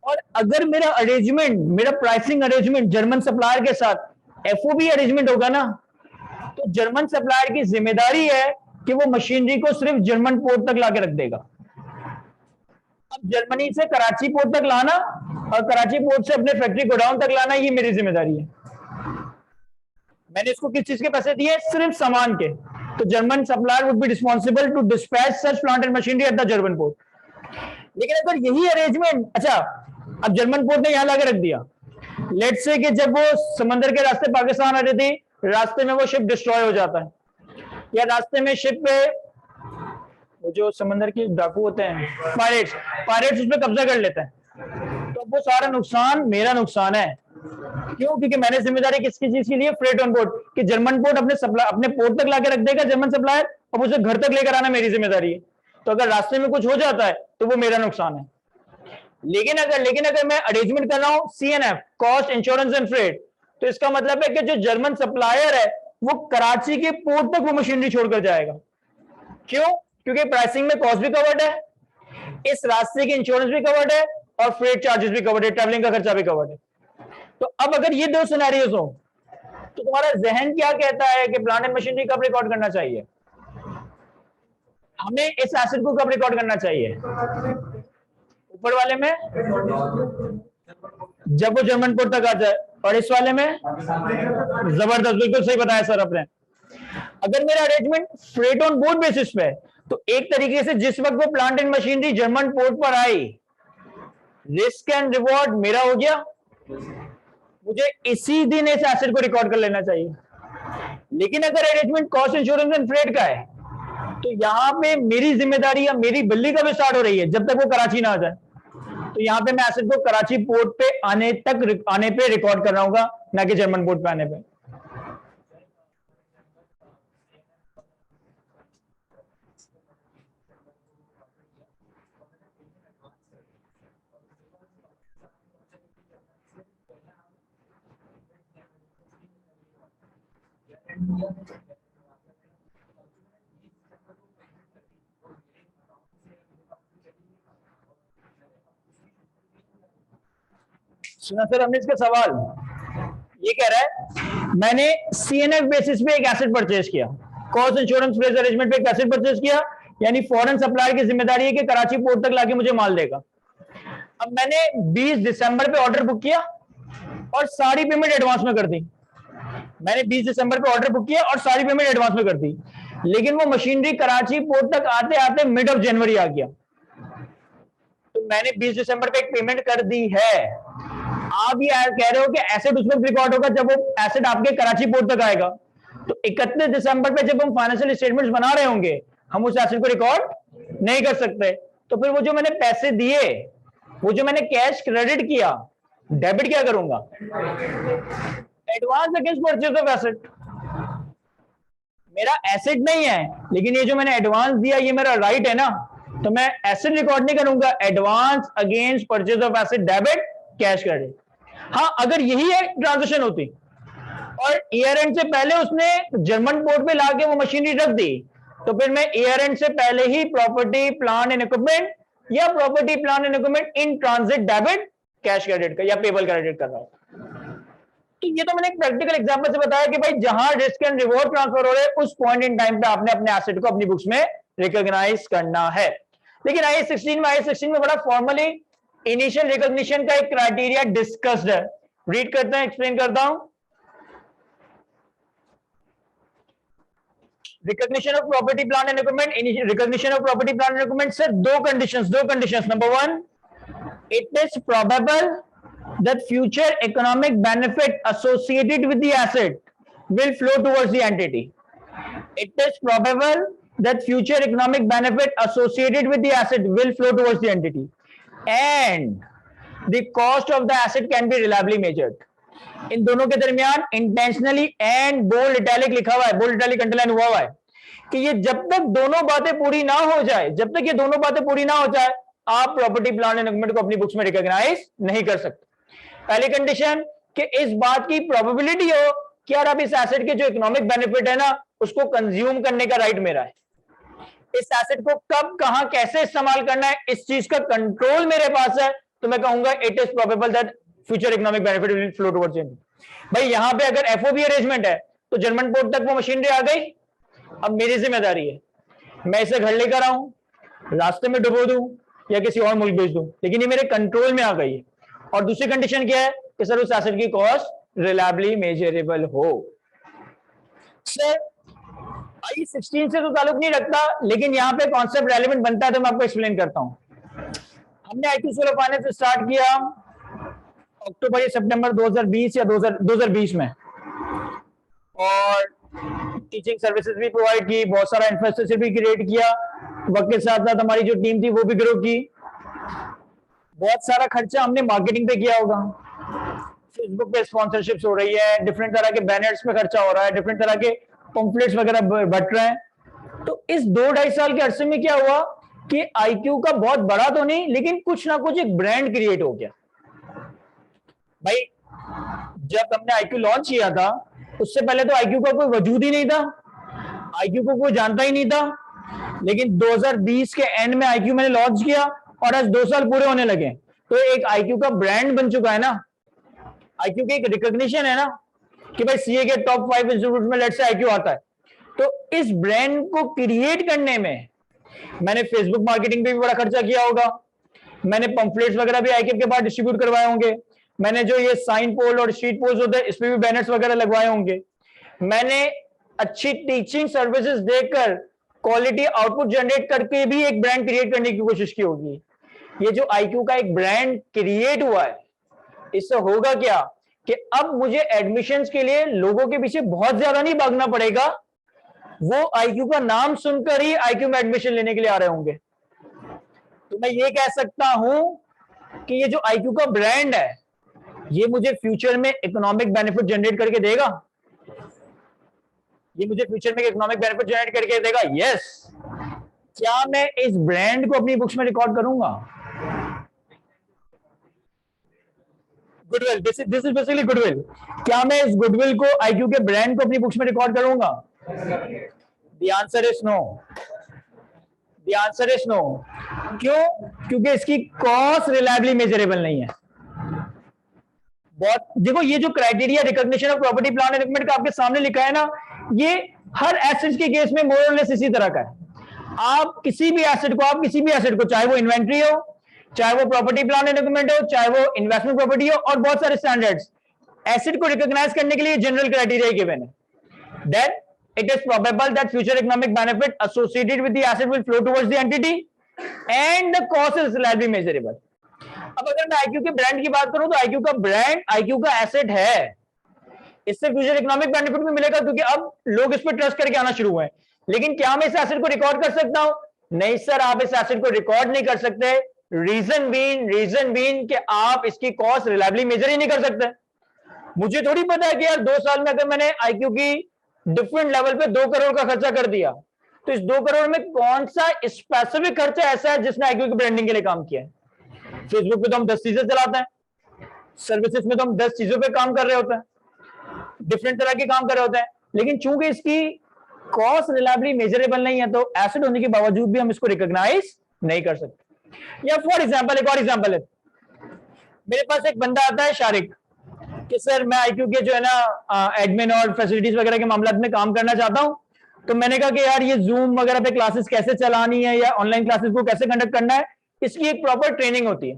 और अगर मेरा अरेंजमेंट, मेरा प्राइसिंग अरेंजमेंट जर्मन सप्लायर के साथ एफओबी अरेंजमेंट होगा ना, तो जर्मन सप्लायर की जिम्मेदारी है कि वो मशीनरी को सिर्फ जर्मन पोर्ट तक लाके रख देगा। अब जर्मनी से कराची पोर्ट तक लाना और कराची पोर्ट से अपने फैक्ट्री गोडाउन तक लाना, ये मेरी जिम्मेदारी है। मैंने इसको किस चीज के पैसे दिए? सिर्फ सामान के। तो German supplier would be responsible to dispatch such plant and machinery at the German port. लेकिन अगर यही अरेंजमेंट, अच्छा, अब जर्मन पोर्ट ने यहां लाके रख दिया, लेट्स से कि जब वो समंदर के रास्ते पाकिस्तान आ रही थी, रास्ते में वो शिप डिस्ट्रॉय हो जाता है, या रास्ते में शिप पे वो जो समंदर के डाकू होते हैं, पायरेट्स, पायरेट्स उस पर कब्जा कर लेते हैं, तो वो सारा नुकसान मेरा नुकसान है। क्यों? क्योंकि मैंने जिम्मेदारी किसकी चीज की ली है? फ्रेट ऑन बोर्ड, कि जर्मन पोर्ट अपने सप्लाई, अपने पोर्ट तक लाके रख देगा जर्मन सप्लायर, और उसे घर तक लेकर आना मेरी जिम्मेदारी है। तो अगर रास्ते में कुछ हो जाता है तो वो मेरा नुकसान है। लेकिन अगर मैं अरेंजमेंट कर रहा हूं CNF, cost, insurance and freight, तो इसका मतलब है कि जो जर्मन सप्लायर है वो कराची के पोर्ट तक वो मशीनरी छोड़कर जाएगा। क्यों? क्योंकि प्राइसिंग में कॉस्ट भी कवर्ड है, इस रास्ते की इंश्योरेंस भी कवर्ड है, और फ्रेट चार्जेस भी कवर्ड है, ट्रैवलिंग का खर्चा भी कवर्ड है। तो अब अगर ये दो सिनेरियोस हो, तो तुम्हारा जहन क्या कहता है कि प्लांट एंड मशीनरी कब रिकॉर्ड करना चाहिए? हमें इस एसेट को कब रिकॉर्ड करना चाहिए? ऊपर वाले में जब वो जर्मन पोर्ट तक आ जाए, और इस वाले में? जबरदस्त, बिल्कुल सही बताया सर आपने। अगर मेरा arrangement freight on board basis पे है, तो एक तरीके से जिस वक्त वो plant and machinery German port पर आई, रिस्क एंड रिवॉर्ड मेरा हो गया, मुझे इसी दिन इस एसेट को रिकॉर्ड कर लेना चाहिए। लेकिन अगर arrangement cost, insurance and freight का है, तो यहां पे मेरी जिम्मेदारी या मेरी बिल्ली कब स्टार्ट हो रही है? जब तक वो कराची ना आ जाए। तो यहां पे मैं एसेट को कराची पोर्ट पे आने पे रिकॉर्ड कर रहा हूँ, ना कि जर्मन पोर्ट पे आने पे। सुना सर हमने इसका सवाल, ये कह रहा है मैंने सीएनएफ बेसिस पे एक एसेट परचेज किया, कॉस्ट इंश्योरेंस प्लेस अरेंजमेंट पे एक एसेट परचेज किया, यानी फॉरेन सप्लायर की जिम्मेदारी है कि कराची पोर्ट तक लाके मुझे माल देगा। अब मैंने 20 दिसंबर पे ऑर्डर बुक किया और सारी पेमेंट एडवांस में कर दी। मैंने 20 दिसंबर पे ऑर्डर बुक किया और सारी पेमेंट एडवांस में कर दी, लेकिन वो मशीनरी कराची पोर्ट तक आते आते मिड ऑफ जनवरी आ गया। तो मैंने 20 दिसंबर पे एक पेमेंट कर दी है, आप ये कह रहे हो कि एसेट उस वक्त रिकॉर्ड होगा जब वो एसेट आपके कराची पोर्ट तक आएगा। तो 31 दिसंबर पे जब हम फाइनेंशियल स्टेटमेंट्स बना रहे होंगे, हम उस एसेट को रिकॉर्ड नहीं कर सकते। तो फिर वो जो मैंने पैसे दिए, वो जो मैंने कैश क्रेडिट किया, डेबिट क्या करूंगा? Advance against purchase of asset. मेरा एसेट नहीं है, लेकिन ये जो मैंने एडवांस दिया ये मेरा राइट है ना, तो मैं एसेट रिकॉर्ड नहीं करूंगा, advance against purchase of asset debit cash credit. हाँ, अगर यही है ट्रांजेक्शन होती और ईयर एंड से पहले उसने जर्मन पोर्ट पे लाके वो मशीनरी रख दी, तो फिर मैं ईयर एंड से पहले ही प्रॉपर्टी प्लांट एंड इक्विपमेंट या property plant and equipment in transit debit cash credit का या पेबल क्रेडिट कर रहा हूं। तो ये तो मैंने एक प्रैक्टिकल एग्जांपल से बताया कि भाई जहां रिस्क एंड रिवॉर्ड ट्रांसफर हो रहे हैं उस पॉइंट इन टाइम पे आपने अपने एसेट को अपनी बुक्स में रिकॉग्नाइज करना है। लेकिन आई16 में बड़ा फॉर्मली इनिशियल रिकॉग्निशन का एक क्राइटेरिया डिस्कस्ड है। रीड करते हैं, एक्सप्लेन करता हूं। Recognition of property plant and equipment, recognition of property plant and equipment से दो conditions. Number 1, it is probable that future economic benefit associated with the asset will flow towards the entity. It is probable that future economic benefit associated with the asset will flow towards the entity, and the cost of the asset can be reliably measured. इन दोनों के दरमियान intentionally and bold italic लिखा हुआ है, bold italic underline हुआ हुआ है कि ये जब तक दोनों बातें पूरी ना हो जाए, जब तक ये दोनों बातें पूरी ना हो जाए, आप प्रॉपर्टी प्लांट एंड इक्विपमेंट को अपनी बुक्स में रिकॉग्नाइज नहीं कर सकते। पहली कंडीशन कि इस बात की प्रोबेबिलिटी हो कि यार अब इस एसेट के जो इकोनॉमिक बेनिफिट है ना, उसको कंज्यूम करने का राइट मेरा है। इस एसेट को कब, कहां, कैसे इस्तेमाल करना है, इस चीज का कंट्रोल मेरे पास है, तो मैं कहूंगा it is probable that future economic benefit will flow towards it. भाई यहां पे अगर एफओबी अरेंजमेंट है तो जर्मन पोर्ट तक वो मशीनरी आ गई, अब मेरी जिम्मेदारी है मैं इसे घर लेकर आऊं, रास्ते में डुबो दूं या किसी और मुल्क भेज दूं, लेकिन ये मेरे कंट्रोल में आ गई है। और दूसरी कंडीशन क्या है कि सर उस एसेट की कॉस्ट रिलायबली मेजरेबल हो। सर आई16 से तो ताल्लुक नहीं रखता, लेकिन यहां पे कॉन्सेप्ट रेलेवेंट बनता है तो मैं आपको एक्सप्लेन करता हूं। हमने आई2 फाइनेंस स्टार्ट किया अक्टूबर या सितंबर 2020 या 2020 में, और टीचिंग सर्विसेज भी प्रोवाइड की, बहुत सारा इंफ्रास्ट्रक्चर भी क्रिएट किया, वक्त के साथ साथ हमारी जो टीम थी वो भी ग्रो की। बहुत सारा खर्चा हमने मार्केटिंग पे किया होगा, फेसबुक पे स्पॉन्सरशिप्स हो रही है, डिफरेंट तरह के बैनर्स पे खर्चा हो रहा है, डिफरेंट तरह के पंपलेट्स वगैरह बट रहे हैं। तो इस 2-2.5 साल के अरसे में क्या हुआ कि आईक्यू का बहुत बड़ा तो नहीं, लेकिन कुछ ना कुछ एक ब्रांड क्रिएट हो गया। भाई जब हमने आईक्यू लॉन्च किया था उससे पहले तो आईक्यू का कोई वजूद ही नहीं था, आईक्यू को कोई जानता ही नहीं था, लेकिन 2020 के एंड में आईक्यू मैंने लॉन्च किया और आज 2 साल पूरे होने लगे, तो एक आईक्यू का ब्रांड बन चुका है ना, आईक्यू की एक रिकॉग्निशन है ना कि भाई सीए के टॉप 5 इंस्टीट्यूट में लेट्स से आईक्यू आता है। तो इस ब्रांड को क्रिएट करने में मैंने फेसबुक मार्केटिंग पे भी बड़ा खर्चा किया होगा, मैंने पंफलेट्स वगैरह भी आईक्यू के बाद डिस्ट्रीब्यूट करवाए होंगे, मैंने जो ये साइन पोल और स्ट्रीट पोल्स होते हैं इस पे भी बैनर्स वगैरह लगवाए होंगे, मैंने अच्छी टीचिंग सर्विसेज देकर क्वालिटी आउटपुट जनरेट करके भी एक ब्रांड क्रिएट करने की कोशिश की होगी। ये जो आईक्यू का एक ब्रांड क्रिएट हुआ है, इससे होगा क्या कि अब मुझे एडमिशंस के लिए लोगों के पीछे बहुत ज्यादा नहीं भागना पड़ेगा, वो आईक्यू का नाम सुनकर ही आईक्यू में एडमिशन लेने के लिए आ रहे होंगे। तो मैं ये कह सकता हूं कि ये जो आईक्यू का ब्रांड है ये मुझे फ्यूचर में इकोनॉमिक बेनिफिट जनरेट करके देगा, ये मुझे फ्यूचर में इकोनॉमिक बेनिफिट जनरेट करके देगा। यस, क्या मैं इस ब्रांड को अपनी बुक्स में रिकॉर्ड करूंगा? Goodwill, this is basically goodwill. क्या मैं इस गुडविल को, आईक्यू के ब्रांड को अपनी बुक्स में रिकॉर्ड करूंगा? The answer is no, the answer is no. क्यों? क्योंकि इसकी कॉस्ट रिलायबली मेजरेबल नहीं है। बहुत देखो, ये जो criteria recognition of property plan and equipment का आपके सामने लिखा है ना, ये हर एसेट के केस में मोर और लेस इसी तरह का है। आप किसी भी एसेट को, चाहे वो इन्वेंट्री हो, चाहे वो प्रॉपर्टी प्लान एंड इक्विपमेंट हो, चाहे वो इन्वेस्टमेंट प्रॉपर्टी हो, और बहुत सारे स्टैंडर्ड्स एसेट को रिकॉग्नाइज करने के लिए जनरल क्राइटेरिया गिवन है that it is probable that future economic benefit associated with the asset will flow towards the entity and the cost is reliably measurable. अब अगर मैं IQ के ब्रांड की बात करूं तो IQ का एसेट है, इससे फ्यूचर इकोनॉमिक बेनिफिट भी मिलेगा क्योंकि अब लोग इस पर ट्रस्ट करके आना शुरू हुए हैं। लेकिन क्या मैं इस एसेट को रिकॉर्ड कर सकता हूं? नहीं सर, आप इस एसेट को रिकॉर्ड नहीं कर सकते। रीजन बीन कि आप इसकी कॉस्ट रिलायबली मेजर ही नहीं कर सकते। मुझे थोड़ी पता है कि यार 2 साल में अगर मैंने IQ की डिफरेंट लेवल पे 2 करोड़ का खर्चा कर दिया तो इस 2 करोड़ में कौन सा स्पेसिफिक खर्चा ऐसा है जिसने IQ की ब्रांडिंग के लिए काम किया है? फेसबुक पे तो हम 10 चीजें चलाते हैं, सर्विसेज में तो हम 10 चीजों पे काम कर रहे होते हैं, डिफरेंट तरह के काम कर रहे होते हैं, लेकिन चूंकि इसकी कॉस्ट रिलायबली मेजरेबल नहीं है तो एसेट होने के बावजूद भी हम इसको रिकॉग्नाइज नहीं कर सकते। या फॉर एग्जांपल एक और एग्जांपल है, मेरे पास एक बंदा आता है शारिक कि सर मैं IQ के जो है ना एडमिन और फैसिलिटीज वगैरह के मामलों में काम करना चाहता हूं। तो मैंने कहा कि यार ये जूम वगैरह पे क्लासेस कैसे चलानी है या ऑनलाइन क्लासेस को कैसे कंडक्ट करना है, इसकी एक प्रॉपर ट्रेनिंग होती है।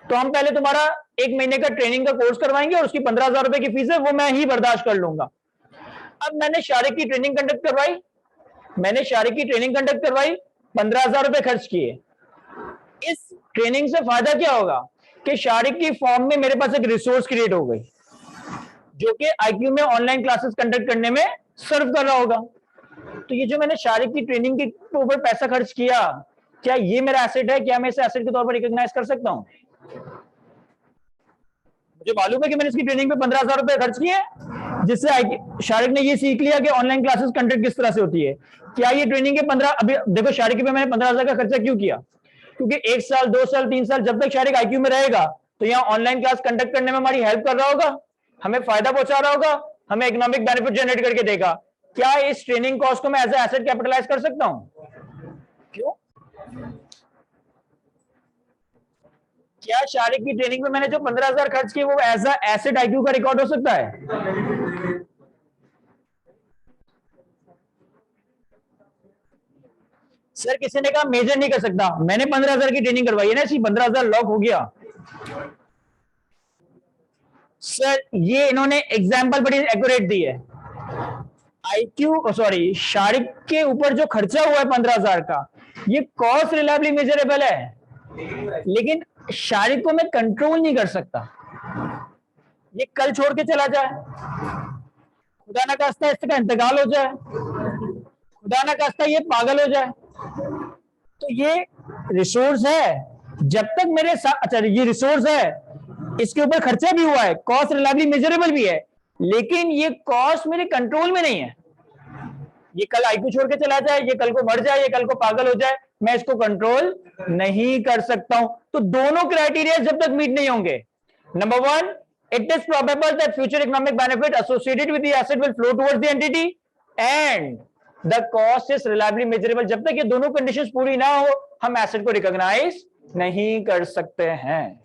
तो हम पहले तुम्हारा 1 महीने का ट्रेनिंग का कोर्स करवाएंगे और उसकी 15,000 रुपए की फीस है, वो मैं ही बर्दाश्त कर लूंगा। अब मैंने शारिक की ट्रेनिंग कंडक्ट करवाई, 15,000 रुपए खर्च किए। इस ट्रेनिंग से फायदा क्या होगा कि शारिक की फॉर्म में मेरे पास एक रिसोर्स क्रिएट हो गई जो कि IQ में ऑनलाइन क्लासेस कंडक्ट करने में सर्व कर रहा होगा। तो ये जो मैंने शारिक की ट्रेनिंग के ऊपर पैसा खर्च किया, क्या ये मेरा एसेट है? क्या मैं इसे एसेट के तौर पर रिकॉग्नाइज कर सकता हूं? मुझे मालूम है कि मैंने इसकी ट्रेनिंग पे 15,000 रुपए खर्च किए, जिससे शारिक ने ये सीख लिया कि ऑनलाइन क्लासेस कंडक्ट किस तरह से होती है। क्या ये ट्रेनिंग के 15, अभी देखो शारिक पे मैंने 15,000 का खर्चा क्यों किया? क्योंकि 1 साल 2 साल 3 साल जब तक शारिक IQ में रहेगा तो यहाँ ऑनलाइन क्लास कंडक्ट करने में हमारी हेल्प कर रहा होगा, हमें फायदा पहुंचा रहा होगा, हमें इकोनॉमिक बेनिफिट जनरेट करके देगा। क्या इस ट्रेनिंग कॉस्ट को मैं एज एसेट कैपिटलाइज कर सकता हूं? क्यों? क्या शारिक की ट्रेनिंग में मैंने जो 15,000 खर्च किए वो एज एसेट IQ का रिकॉर्ड हो सकता है? सर किसी ने कहा मेजर नहीं कर सकता, मैंने 15,000 की ट्रेनिंग करवाई है ना, इसी 15,000 लॉक हो गया। सर ये इन्होंने एग्जाम्पल बड़ी एक्यूरेट दी है। शारिक के ऊपर जो खर्चा हुआ है 15,000 का, ये कॉस्ट रिलायबली मेजरेबल है, लेकिन शारिक को मैं कंट्रोल नहीं कर सकता। ये कल छोड़ के चला जाए, खुदा ना खास्ता इसका इंतकाल हो जाए, खुदा ना खास्ता ये पागल हो जाए, तो ये रिसोर्स है। जब तक मेरे साथ, अच्छा ये रिसोर्स है, इसके ऊपर खर्चा भी हुआ है, कॉस्ट रिलायबली मेजरेबल भी है, लेकिन ये कॉस्ट मेरे कंट्रोल में नहीं है। ये कल IQ छोड़ के चला जाए, ये कल को मर जाए, ये कल को पागल हो जाए, मैं इसको कंट्रोल नहीं कर सकता हूं। तो दोनों क्राइटेरिया जब तक मीट नहीं होंगे, number 1, it is probable that future economic benefit associated with the asset will flow towards the entity and the cost is reliably measurable. जब तक ये दोनों कंडीशंस पूरी ना हो, हम एसेट को रिकॉग्नाइज नहीं कर सकते हैं।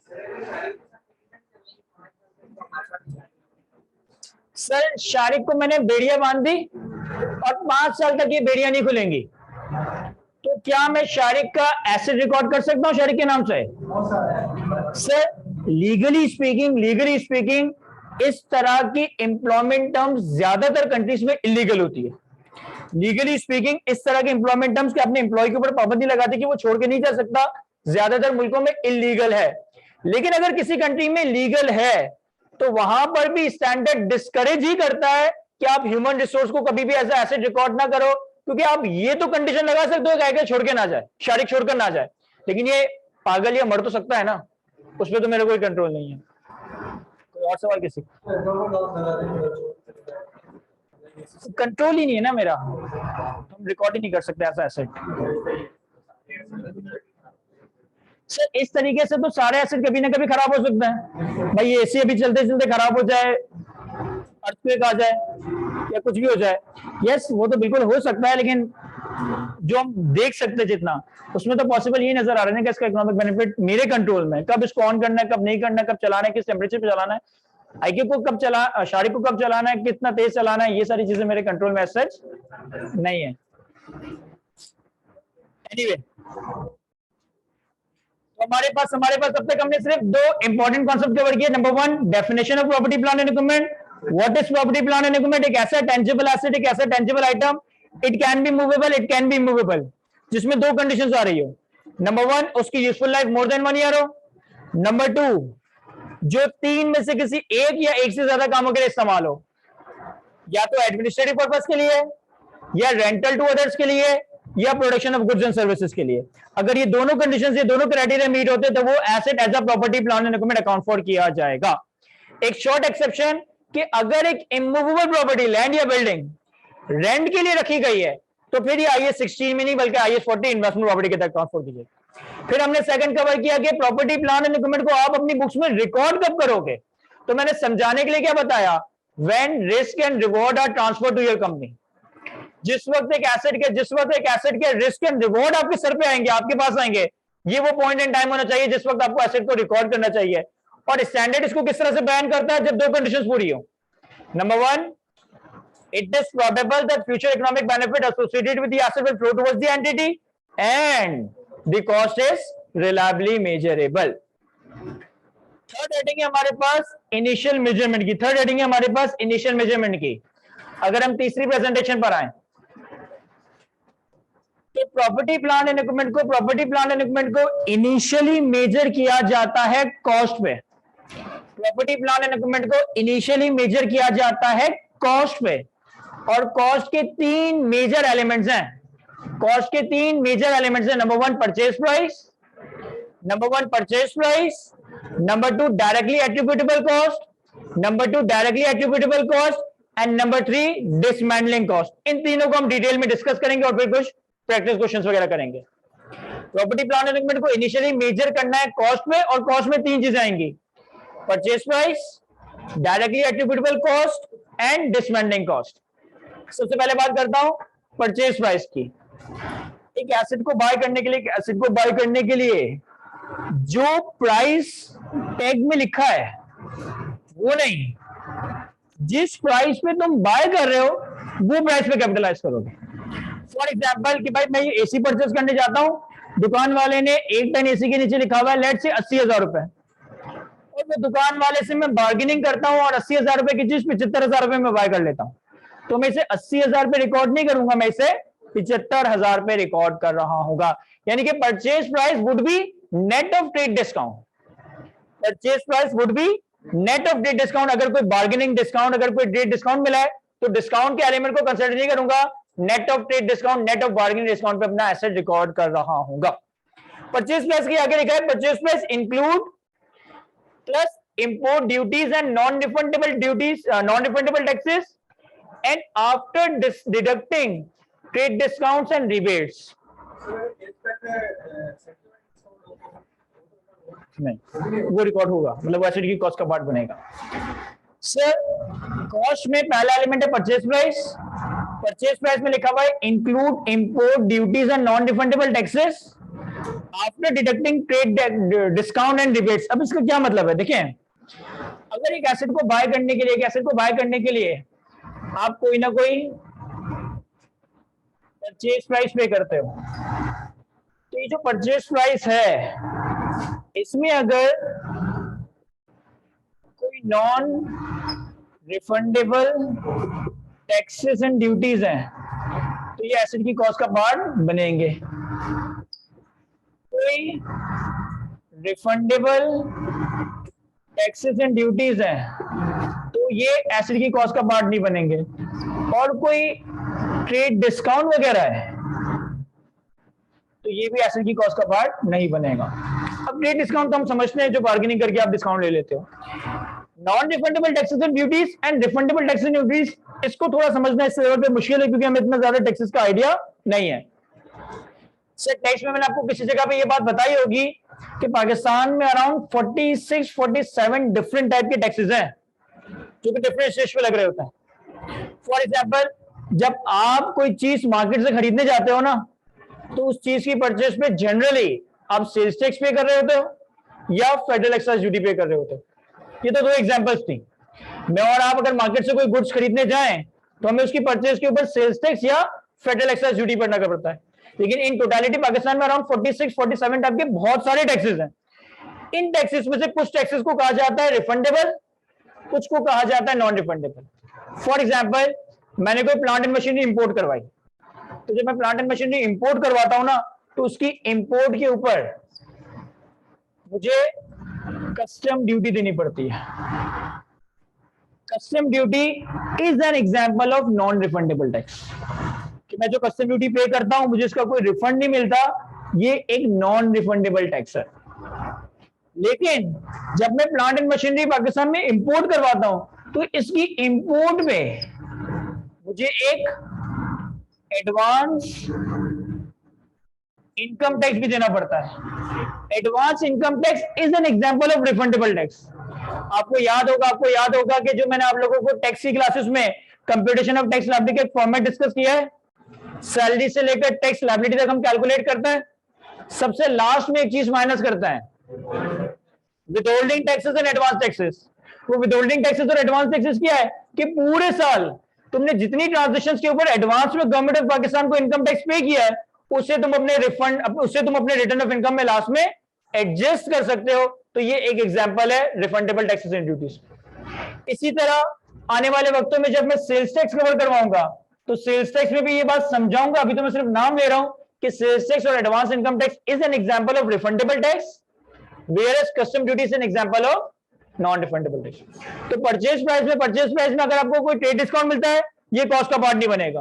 सर शारिक को मैंने बेड़िया बांध दी और 5 साल तक ये बेड़िया नहीं खुलेंगी, तो क्या मैं शारिक का एसेट रिकॉर्ड कर सकता हूं शारिक के नाम से? सर लीगली स्पीकिंग इस तरह की एम्प्लॉयमेंट टर्म्स ज्यादातर कंट्रीज में इलीगल होती है। लीगली स्पीकिंग इस तरह के एम्प्लॉयमेंट टर्म्स के अपने एम्प्लॉय के ऊपर पाबंदी लगाते कि वो छोड़ के नहीं जा सकता, ज्यादातर मुल्कों में इलीगल है। लेकिन अगर किसी कंट्री में लीगल है तो वहां पर भी स्टैंडर्ड डिस्करेज ही करता है कि आप ह्यूमन रिसोर्स को कभी भी ऐसा एसेट रिकॉर्ड ना करो, क्योंकि आप ये तो कंडीशन लगा सकते हो कि छोड़ के ना जाए, शारिक छोड़कर ना जाए, लेकिन ये पागल या मर तो सकता है ना, उसमें तो मेरा कोई कंट्रोल नहीं है। कोई और सवाल किसी? कंट्रोल ही नहीं है ना मेरा, हम रिकॉर्ड ही नहीं कर सकते ऐसा एसेट। सर इस तरीके से तो सारे एसेट कभी ना कभी खराब हो सकते हैं। भाई ये एसी अभी चलते चलते खराब हो जाए, अर्थक्वेक आ जाए या कुछ भी हो जाए, यस वो तो बिल्कुल हो सकता है, लेकिन जो हम देख सकते जितना, उसमें तो पॉसिबल ये नजर आ रहा है कि इसका इकोनॉमिक बेनिफिट मेरे कंट्रोल में, कब इसको ऑन करना है, कब नहीं करना है, कब चलाना है, किस टेम्परेचर पे चलाना है, आईक्यू को कब शारी को कब चलाना है, कितना तेज चलाना है, ये सारी चीजें मेरे कंट्रोल में सच नहीं है। एनीवे तो हमारे पास अब तक हमने सिर्फ दो इंपॉर्टेंट कॉन्सेप्ट कवर किए। Number one, definition of property plan and equipment. What is property plan and equipment? एक ऐसा टेंजिबल एसेट, एक ऐसा tangible item, it can be movable, it can be immovable, जिसमें दो कंडीशंस आ रही हो। नंबर वन, उसकी useful life more than 1 year हो। नंबर टू, जो तीन में से किसी एक या एक से ज्यादा कामों के लिए इस्तेमाल हो, या तो एडमिनिस्ट्रेटिव पर्पस के लिए, या रेंटल टू अदर्स के लिए, या production of goods and services के लिए। अगर ये दोनों कंडीशंस, ये दोनों क्राइटेरिया मीट होते तो वो asset as a property plan and equipment account for किया जाएगा। एक शॉर्ट एक्सेप्शन कि अगर एक इमूवेबल प्रॉपर्टी, लैंड या बिल्डिंग रेंट के लिए रखी गई है तो फिर ये IAS 16 में नहीं बल्कि IAS 40 इन्वेस्टमेंट प्रॉपर्टी के तहत अकाउंट फॉर कीजिए। फिर हमने सेकंड कवर किया कि प्रॉपर्टी प्लान एंड इक्विपमेंट को आप अपनी बुक्स में रिकॉर्ड कब करोगे। तो मैंने समझाने के लिए क्या बताया, when risk and reward are transfer to your company. जिस वक्त एक एसेट के रिस्क एंड रिवॉर्ड आपके सर पे आएंगे, आपके पास आएंगे, ये वो पॉइंट इन टाइम होना चाहिए जिस वक्त आपको एसेट को रिकॉर्ड करना चाहिए। और स्टैंडर्ड इसको किस तरह से बयान करता है, जब दो कंडीशंस पूरी हो। Number one, it is probable that future economic benefit associated with the asset will flow towards the entity and the cost is reliably measurable. Third heading है हमारे पास इनिशियल मेजरमेंट की। अगर हम तीसरी प्रेजेंटेशन पर आए तो प्रॉपर्टी प्लान एंड इक्विपमेंट को इनिशियली मेजर किया जाता है कॉस्ट पे। प्रॉपर्टी प्लान एंड इक्विपमेंट को इनिशियली मेजर किया जाता है कॉस्ट पे। और कॉस्ट के तीन मेजर एलिमेंट्स हैं। Number one, purchase price. Number two, directly attributable cost. And number three, dismantling cost. इन तीनों को हम डिटेल में डिस्कस करेंगे और फिर कुछ प्रैक्टिस क्वेश्चंस वगैरह करेंगे। प्रॉपर्टी प्लान एंड इक्विपमेंट को इनिशियली मेजर करना है कॉस्ट में, और कॉस्ट में तीन चीजें आएंगी, purchase price, directly attributable cost and dismantling cost. सबसे पहले बात करता हूं परचेज प्राइस की। एक एसेट को बाय करने के लिए जो प्राइस टैग में लिखा है वो नहीं, जिस प्राइस पे तुम बाय कर रहे हो वो प्राइस पे कैपिटलाइज करोगे। फॉर एग्जांपल कि भाई मैं ये एसी परचेज करने जाता हूं, दुकान वाले ने 1 टन एसी के नीचे लिखा हुआ है लेट से 80,000 रुपए, और मैं दुकान वाले से मैं बार्गेनिंग करता हूं और 80,000 रुपए की चीज 75,000 रुपए में बाय कर लेता हूं, तो मैं इसे 80,000 पे रिकॉर्ड नहीं करूंगा, मैं इसे 75,000 पे रिकॉर्ड कर रहा हूँ। यानी कि purchase price would be net of trade discount. अगर कोई बार्गेनिंग डिस्काउंट, अगर कोई ट्रेड डिस्काउंट मिला है तो डिस्काउंट के एलिमेंट को कंसीडर नहीं करूंगा, net of trade discount, net of bargaining discount पे अपना एसेट रिकॉर्ड कर रहा हूँ। परचेज प्राइस के आगे लिखा है purchase price include plus import duties and non refundable taxes and after deducting trade discounts and rebates। नहीं, वो रिकॉर्ड होगा, मतलब एसेट की कॉस्ट का पार्ट बनेगा। सर कॉस्ट में पहला एलिमेंट है परचेज प्राइस में लिखा हुआ है include import duties and non refundable taxes after deducting trade discount and rebates. अब इसका क्या मतलब है, देखिए अगर एक एसेट को बाय करने के लिए आप कोई ना कोई परचेज प्राइस पे करते हो, तो ये जो परचेज प्राइस है इसमें अगर कोई non refundable taxes and duties हैं तो ये एसेट की कॉस्ट का पार्ट बनेंगे। कोई रिफंडेबल टैक्सेस एंड ड्यूटीज हैं तो ये एसेट की कॉस्ट का पार्ट नहीं बनेंगे। और कोई ट्रेड डिस्काउंट वगैरह है तो ये भी एसेट की कॉस्ट का पार्ट नहीं बनेगा। अब ट्रेड डिस्काउंट तो हम समझते हैं जो बार्गेनिंग करके आप डिस्काउंट ले लेते हो। Non refundable taxes and duties and refundable taxes and duties, इसको थोड़ा समझना इस लेवल पे मुश्किल है क्योंकि हमें इतना ज्यादा टैक्सेस का आइडिया नहीं है। सर टैक्स में मैंने आपको किसी जगह पे ये बात बताई होगी कि पाकिस्तान में अराउंड 46-47 डिफरेंट टाइप के टैक्सेस हैं जो कि डिफरेंट स्टेट्स पे लग रहे होते हैं। फॉर एग्जांपल जब आप कोई चीज मार्केट से खरीदने जाते हो ना तो उस चीज की परचेज पे जनरली आप सेल्स टैक्स पे कर रहे होते हो या फेडरल एक्साइज ड्यूटी पे कर रहे होते हो। ये तो दो एग्जांपल्स थी। मैं और आप अगर मार्केट से कोई गुड्स खरीदने जाएं तो हमें उसकी परचेज के ऊपर सेल्स टैक्स या फेडरल एक्साइज ड्यूटी भरना पड़ता है। लेकिन इन टोटलिटी पाकिस्तान में अराउंड 46-47 टाइप के बहुत सारे टैक्सेस हैं। इन टैक्सेस में से कुछ टैक्सेस को कहा जाता है रिफंडेबल, कुछ को कहा जाता है नॉन रिफंडेबल। फॉर एग्जाम्पल, मैंने कोई प्लांट एंड मशीनरी इंपोर्ट करवाई, तो जब मैं प्लांट एंड मशीनरी इंपोर्ट करवाता हूं ना, तो उसकी इंपोर्ट के ऊपर मुझे कस्टम ड्यूटी देनी पड़ती है। Custom duty is an example of non refundable tax, कि मैं जो कस्टम ड्यूटी पे करता हूं मुझे इसका कोई रिफंड नहीं मिलता, ये एक नॉन रिफंडेबल टैक्स है। लेकिन जब मैं प्लांट एंड मशीनरी पाकिस्तान में इंपोर्ट करवाता हूं तो इसकी इंपोर्ट में मुझे एक एडवांस इनकम टैक्स भी देना पड़ता है। Advance income tax is an example of refundable tax. आपको याद होगा कि जो मैंने आप लोगों को टैक्स की क्लासेस में कंप्यूटेशन ऑफ टैक्स लायबिलिटी का फॉर्मेट डिस्कस किया है। सैलरी से लेकर टैक्स लायबिलिटी तक हम कैलकुलेट करते हैं, सबसे लास्ट में एक चीज माइनस करता है, withholding taxes and advance taxes. वो विदहोल्डिंग टैक्सेस और एडवांस टैक्सेस क्या है कि पूरे साल तुमने जितनी ट्रांजेक्शंस के ऊपर एडवांस में गवर्नमेंट ऑफ पाकिस्तान को इनकम टैक्स पे किया है, उससे तुम अपने रिटर्न ऑफ इनकम में लास्ट में एडजस्ट कर सकते हो। तो ये एक एग्जांपल है रिफंडेबल टैक्सेस एंड ड्यूटीज। इसी तरह आने वाले वक्तों में जब मैं सेल्स टैक्स कवर करवाऊंगा तो सेल्स टैक्स में भी ये बात समझाऊंगा, अभी तो मैं सिर्फ नाम ले रहा हूं कि सेल्स टैक्स और advance income tax is an example of refundable tax, whereas custom duty is an example of non refundable tax. तो परचेज प्राइस में अगर आपको कोई ट्रेड डिस्काउंट मिलता है, ये कॉस्ट का पार्ट नहीं बनेगा।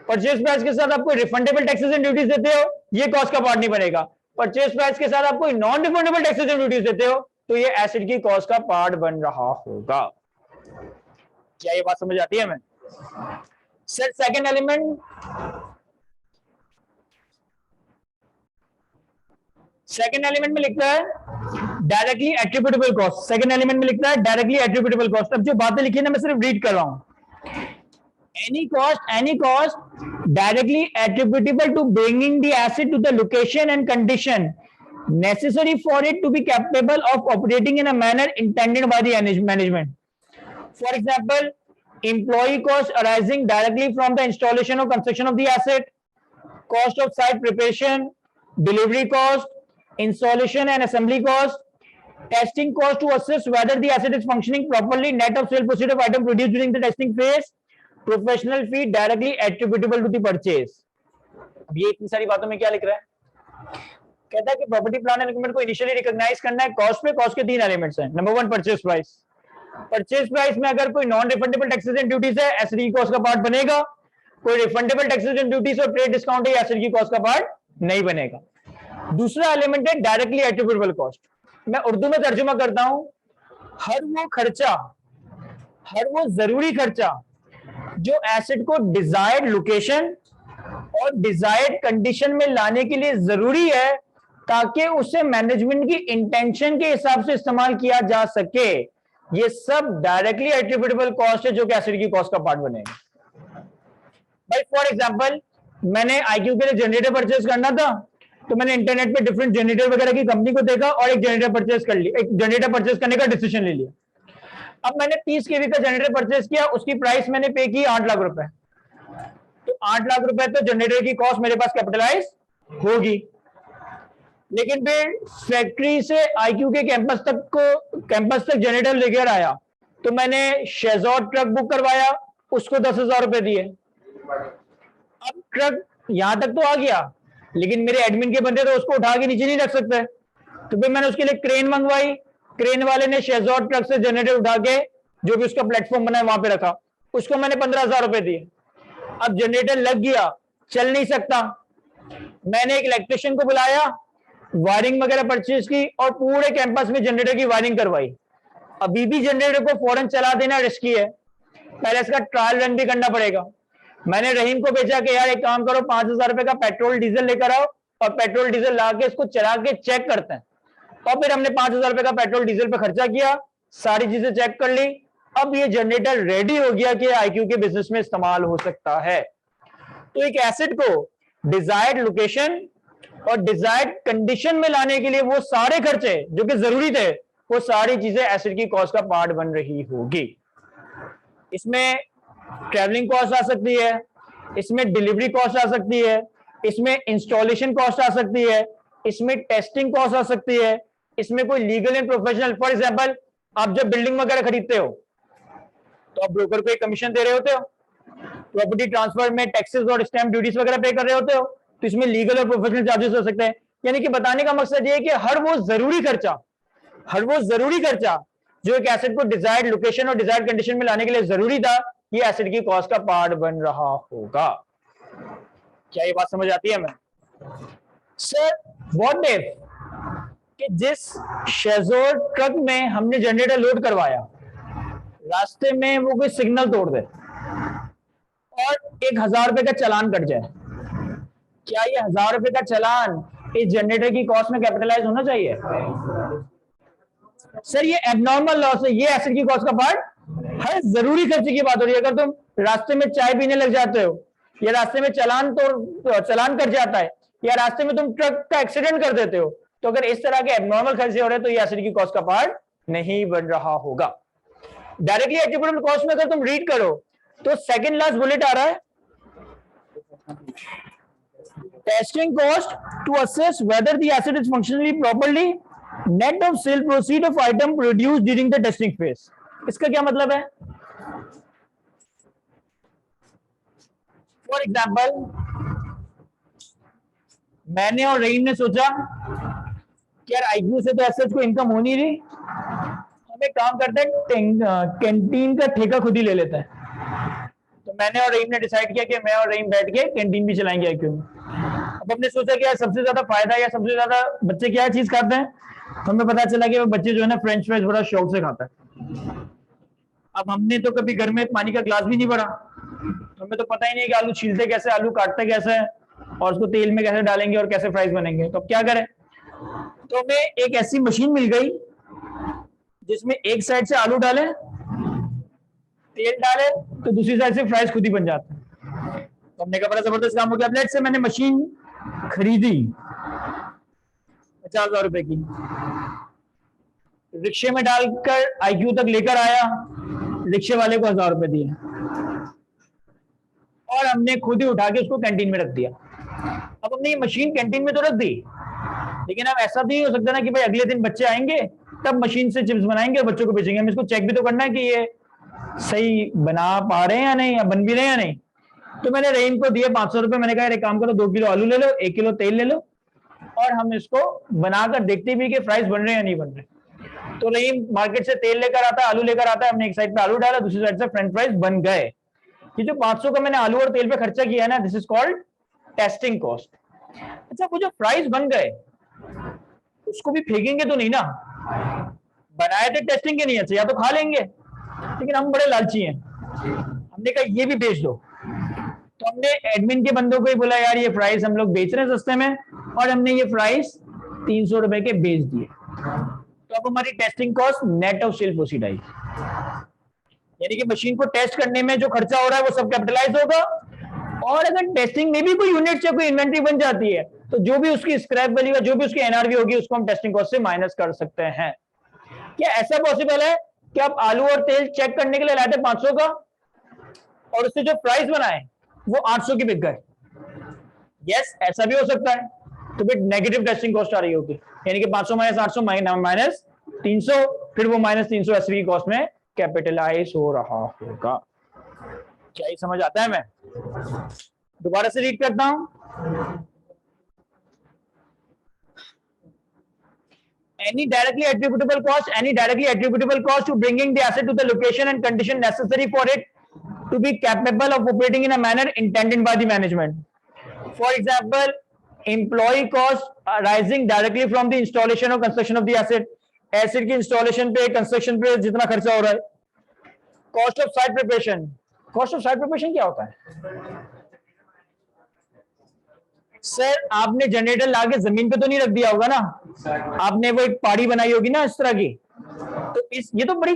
परचेज प्राइस के साथ आपको रिफंडेबल टैक्सेस एंड ड्यूटीज देते हो, ये कॉस्ट का पार्ट नहीं बनेगा। परचेज प्राइस के साथ आप कोई non refundable taxes and duties देते हो, तो ये एसेट की कॉस्ट का पार्ट बन रहा होगा। क्या ये बात समझ आती है? मैं सर सेकंड एलिमेंट में लिखता है directly attributable cost. Second element में लिखता है डायरेक्टली एट्रिब्यूटेबल कॉस्ट। अब जो बातें लिखी है ना, मैं सिर्फ रीड कर रहा हूं। Any cost directly attributable to bringing the asset to the location and condition necessary for it to be capable of operating in a manner intended by the management. For example, employee cost arising directly from the installation or construction of the asset, cost of site preparation, delivery cost, installation and assembly cost, testing cost to assess whether the asset is functioning properly, net of sale proceeds of item produced during the testing phase, professional fee directly attributable to the purchase. अब ये इतनी सारी बातों में क्या लिख रहा है? कहता है कि प्रॉपर्टी प्लान एंड इक्विपमेंट को इनिशियली रिकॉग्नाइज करना है कॉस्ट पे। कॉस्ट के तीन एलिमेंट्स हैं। Number one, purchase price. Purchase price में अगर कोई non refundable taxes and duties है, एसेट की कॉस्ट का पार्ट बनेगा। कोई रिफंडेबल टैक्सेस एंड ड्यूटीज और ट्रेड डिस्काउंट है, एसेट की कॉस्ट का पार्ट नहीं बनेगा। दूसरा एलिमेंट है डायरेक्टली एट्रिब्यूटेबल कॉस्ट। मैं उर्दू में तर्जुमा करता हूं, हर वो जरूरी खर्चा जो एसेट को डिजायर्ड लोकेशन और डिजायर्ड कंडीशन में लाने के लिए जरूरी है ताकि उसे मैनेजमेंट की इंटेंशन के हिसाब से इस्तेमाल किया जा सके, ये सब डायरेक्टली एट्रिब्यूटेबल कॉस्ट है जो कि एसेट की कॉस्ट का पार्ट बनेगा। भाई फॉर एग्जांपल, मैंने आईक्यू के लिए जनरेटर परचेज करना था, तो मैंने इंटरनेट पे डिफरेंट जनरेटर वगैरह की कंपनी को देखा और एक जनरेटर परचेज करने का डिसीजन ले लिया। अब मैंने 30 केवी का जनरेटर परचेज किया, उसकी प्राइस मैंने पे की 8 लाख रुपए। तो 8 लाख रुपए तो जनरेटर की कॉस्ट मेरे पास कैपिटलाइज होगी। लेकिन फिर फैक्ट्री से आईक्यू के कैंपस तक जनरेटर लेकर आया, तो मैंने शेजॉर ट्रक बुक करवाया, उसको 10,000 रुपए दिए। अब ट्रक यहां तक तो आ गया, लेकिन मेरे एडमिन के बंदे तो उसको उठा के नीचे नहीं रख सकते, तो फिर मैंने उसके लिए क्रेन मंगवाई। क्रेन वाले ने शेजॉर ट्रक से जनरेटर उठा के जो भी उसका प्लेटफॉर्म बना है वहां पे रखा, उसको मैंने 15,000 रुपए दिए। अब जनरेटर लग गया, चल नहीं सकता। मैंने एक इलेक्ट्रिशियन को बुलाया, वायरिंग वगैरह परचेज की और पूरे कैंपस में जनरेटर की वायरिंग करवाई। अभी भी जनरेटर को फौरन चला देना रिस्की है, पहले इसका ट्रायल रन भी करना पड़ेगा। मैंने रहीम को भेजा कि यार एक काम करो, 5,000 रुपए का पेट्रोल डीजल लेकर आओ और पेट्रोल डीजल ला के इसको चला के चेक करते हैं। और फिर हमने 5,000 रुपए का पेट्रोल डीजल पे खर्चा किया, सारी चीजें चेक कर ली। अब ये जनरेटर रेडी हो गया कि आईक्यू के बिजनेस में इस्तेमाल हो सकता है। तो एक एसेट को डिजायर्ड लोकेशन और डिजायर्ड कंडीशन में लाने के लिए वो सारे खर्चे जो कि जरूरी थे, वो सारी चीजें एसेट की कॉस्ट का पार्ट बन रही होगी। इसमें ट्रैवलिंग कॉस्ट आ सकती है, इसमें डिलीवरी कॉस्ट आ सकती है, इसमें इंस्टॉलेशन कॉस्ट आ सकती है, इसमें टेस्टिंग कॉस्ट आ सकती है, इसमें कोई legal and professional, for example आप जब बिल्डिंग वगैरह खरीदते हो तो आप ब्रोकर को एक कमीशन दे रहे होते हो, प्रॉपर्टी ट्रांसफर में टैक्सेस और स्टैंप ड्यूटीज वगैरह पे कर रहे होते हो, तो इसमें लीगल और प्रोफेशनल चार्जेस हो सकते हैं। यानी कि बताने का मकसद ये है कि हर वो जरूरी खर्चा जो एक एसेट को डिजायर्ड लोकेशन और डिजायर्ड कंडीशन में लाने के लिए जरूरी था, ये एसेट की कॉस्ट का पार्ट बन रहा होगा। क्या ये बात समझ आती है? मैं सर व्हाट इफ कि जिस शेजोर ट्रक में हमने जनरेटर लोड करवाया, रास्ते में वो कोई सिग्नल तोड़ दे और 1000 रुपए का चालान कट जाए, क्या ये 1000 रुपए का चालान इस जनरेटर की कॉस्ट में कैपिटलाइज होना चाहिए? सर ये एबनॉर्मल लॉस है, ये एसेट की कॉस्ट का पार्ट हर जरूरी खर्चे की बात हो रही है। अगर तुम रास्ते में चाय पीने लग जाते हो, या रास्ते में चालान कट जाता है, या रास्ते में तुम ट्रक का एक्सीडेंट कर देते हो, तो अगर इस तरह के एबनॉर्मल खर्चे हो रहे हैं तो ये एसेट की कॉस्ट का पार्ट नहीं बन रहा होगा। डायरेक्टली एट्रिब्यूटेबल कॉस्ट में अगर तुम रीड करो तो सेकंड लास्ट बुलेट आ रहा है, testing cost to assess whether the asset is functionally properly, net of sale proceed of item produce during the testing phase. इसका क्या मतलब है? फॉर एग्जाम्पल मैंने और रहीम ने सोचा कि यार आईक्यू से तो एसेट को इनकम हो नहीं रही, हम एक काम करते हैं कैंटीन का ठेका खुद ही ले लेते हैं। तो मैंने और रहीम ने डिसाइड किया कि मैं और रहीम बैठ के कैंटीन भी चलाएंगे आईक्यू में। अब हमने सोचा कि यार सबसे ज्यादा फायदा या सबसे ज्यादा बच्चे क्या चीज खाते हैं, तो हमें पता चला कि वो बच्चे जो है ना फ्रेंच फ्राइज बड़ा शौक से खाता है। अब हमने तो कभी घर में पानी का ग्लास भी नहीं भरा, हमें तो पता ही नहीं कि आलू छीलते कैसे, आलू काटते कैसे और उसको तेल में कैसे डालेंगे और कैसे फ्राइज बनेंगे। तो अब क्या करें? तो हमें एक ऐसी मशीन मिल गई जिसमें एक साइड से आलू डाले, तेल डाले, तो दूसरी साइड से फ्राइज खुद ही बन जाते हैं। तो हमने कहा बड़ा जबरदस्त काम हो गया। लेट्स से मैंने मशीन खरीदी 50,000 रुपए की, रिक्शे में डालकर आईक्यू तक लेकर आया, रिक्शे वाले को 1000 रुपए दिए और हमने खुद ही उठा के उसको कैंटीन में रख दिया। अब हमने ये मशीन कैंटीन में तो रख दी, लेकिन अब ऐसा भी हो सकता है ना कि भाई अगले दिन बच्चे आएंगे तब मशीन से चिप्स बनाएंगे और बच्चों को बेचेंगे। हम इसको चेक भी तो करना है कि ये सही बना पा रहे हैं या नहीं, या बन भी रहे हैं या नहीं। तो मैंने रहीम को दिए 500 रुपए, मैंने कहा एक काम करो 2 किलो आलू ले लो, 1 किलो तेल ले लो और हम इसको बनाकर देखते भी कि फ्राइज बन रहे हैं या नहीं बन रहे। तो रहीम मार्केट से तेल लेकर आता है, आलू लेकर आता है, हमने एक साइड पे आलू डाला, दूसरी साइड से फ्रेंच फ्राइज बन गए। ये जो 500 का मैंने आलू और तेल पे खर्चा किया है ना, this is called testing cost. अच्छा, वो जो फ्राइज बन गए उसको भी फेंकेंगे तो नहीं ना, बनाए थे टेस्टिंग के नहीं, अच्छे या तो खा लेंगे, लेकिन हम बड़े लालची हैं, हमने कहा ये भी बेच दो। तो हमने एडमिन के बंदों को ही बोला यार ये फ्राइज हम लोग बेच रहे हैं सस्ते में, और हमने ये फ्राइज 300 रुपए के बेच दिए। तो अब हमारी testing cost net of sale proceed I, यानी कि मशीन को टेस्ट करने में जो खर्चा हो रहा है वो सब कैपिटलाइज होगा। और अगर टेस्टिंग में भी कोई यूनिट या कोई इन्वेंट्री बन जाती है तो जो भी उसकी स्क्रैप वैल्यू, जो भी उसकी एनआरवी होगी, उसको हम टेस्टिंग कॉस्ट से माइनस कर सकते हैं। क्या ऐसा पॉसिबल है कि आप आलू और तेल चेक करने के लिए लाए थे 500 का और उससे जो प्राइस बनाए वो 800 की बिक गए? यस, ऐसा भी हो सकता है। तो फिर नेगेटिव टेस्टिंग कॉस्ट आ रही होगी, यानी कि 500 माइनस 800 माइनस 300, फिर वो माइनस 300 एसवी की कॉस्ट में कैपिटलाइज हो रहा होगा। क्या ये समझ आता है? मैं दोबारा से रीड करता हूं। Any directly attributable cost to bringing the asset to the location and condition necessary for it to be capable of operating in a manner intended by the management. For example, employee cost arising directly from the installation or construction of the asset. Asset की installation पे, construction पे जितना खर्चा हो रहा है। Cost of site preparation. Cost of site preparation क्या होता है? सर आपने जनरेटर लाके जमीन पे तो नहीं रख दिया होगा ना, आपने वो एक पहाड़ी बनाई होगी ना इस तरह की। तो ये तो बड़ी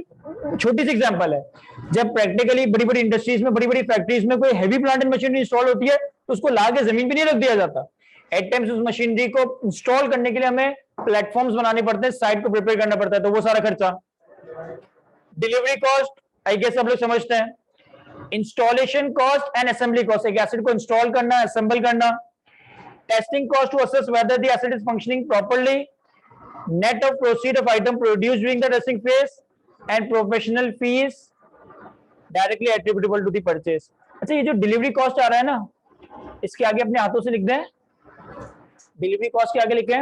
छोटी सी एग्जांपल है। जब प्रैक्टिकली बड़ी बड़ी इंडस्ट्रीज में, बड़ी बड़ी फैक्ट्रीज में कोई heavy plant and machinery install होती है तो उसको लाके जमीन पे नहीं रख दिया जाता। एट टाइम्स उस मशीनरी को इंस्टॉल करने के लिए हमें प्लेटफॉर्म्स बनाने पड़ते हैं, साइट को प्रिपेयर करना पड़ता है, तो वो सारा खर्चा। डिलीवरी कॉस्ट आई गेस सब लोग समझते हैं। Installation cost and assembly cost, एक एसिड को इंस्टॉल करना, असेंबल करना, testing cost to assess whether the asset is functioning properly, net of proceed of item produced during the testing phase, and professional fees directly attributable to the purchase. अच्छा, ये जो delivery cost आ रहा है ना, इसके आगे अपने हाथों से लिख दें, डिलीवरी कॉस्ट के आगे लिखें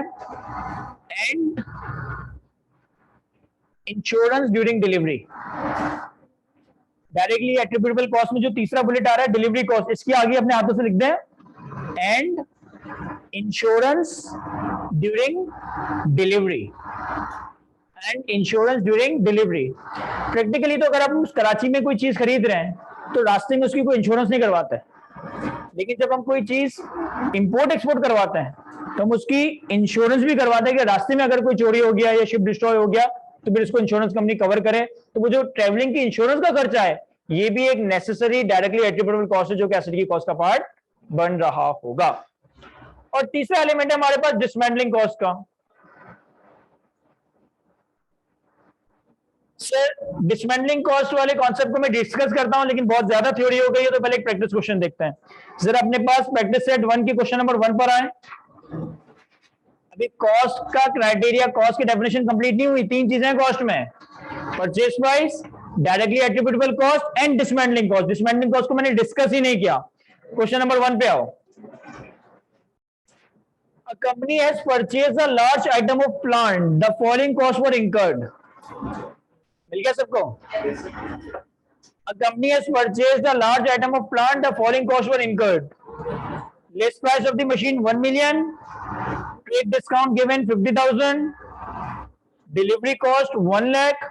and insurance during delivery. Directly attributable cost में जो तीसरा बुलेट आ रहा है डिलीवरी कॉस्ट, इसके आगे अपने हाथों से लिख दें and insurance during delivery, and insurance during delivery. Practically तो अगर आप कराची में कोई चीज खरीद रहे हैं तो रास्ते में उसकी कोई इंश्योरेंस नहीं करवाते, लेकिन जब हम कोई चीज इंपोर्ट एक्सपोर्ट करवाते हैं तो हम उसकी इंश्योरेंस भी करवाते हैं कि रास्ते में अगर कोई चोरी हो गया या शिप डिस्ट्रॉय हो गया तो फिर इसको इंश्योरेंस कंपनी कवर करे। तो वो जो ट्रेवलिंग की इंश्योरेंस का खर्चा है, ये भी एक नेसेसरी डायरेक्टली एट्रिब्यूटेबल कॉस्ट है जो कि एसिड की कॉस्ट का पार्ट बन रहा होगा। और तीसरा एलिमेंट है हमारे पास डिसमेंटलिंग कॉस्ट का। सर डिसमेंटलिंग कॉस्ट वाले कॉन्सेप्ट को मैं डिस्कस करता हूं, लेकिन बहुत ज्यादा थ्योरी हो गई है, तो पहले एक प्रैक्टिस क्वेश्चन देखते हैं। जरा अपने पास प्रैक्टिस सेट 1 की क्वेश्चन नंबर 1 पर आए। अभी कॉस्ट का क्राइटेरिया, कॉस्ट की डेफिनेशन कंप्लीट नहीं हुई। 3 चीजें हैं कॉस्ट में, purchase price, directly attributable cost and dismantling cost. Dismantling cost को मैंने डिस्कस ही नहीं किया। क्वेश्चन नंबर 1 पे आओ। A company has purchased a large item of plant. The following costs were incurred. मिल गया सबको? A company has purchased a large item of plant. The following costs were incurred. List price of the machine 1 million. Trade discount given 50,000. Delivery cost 1 lakh.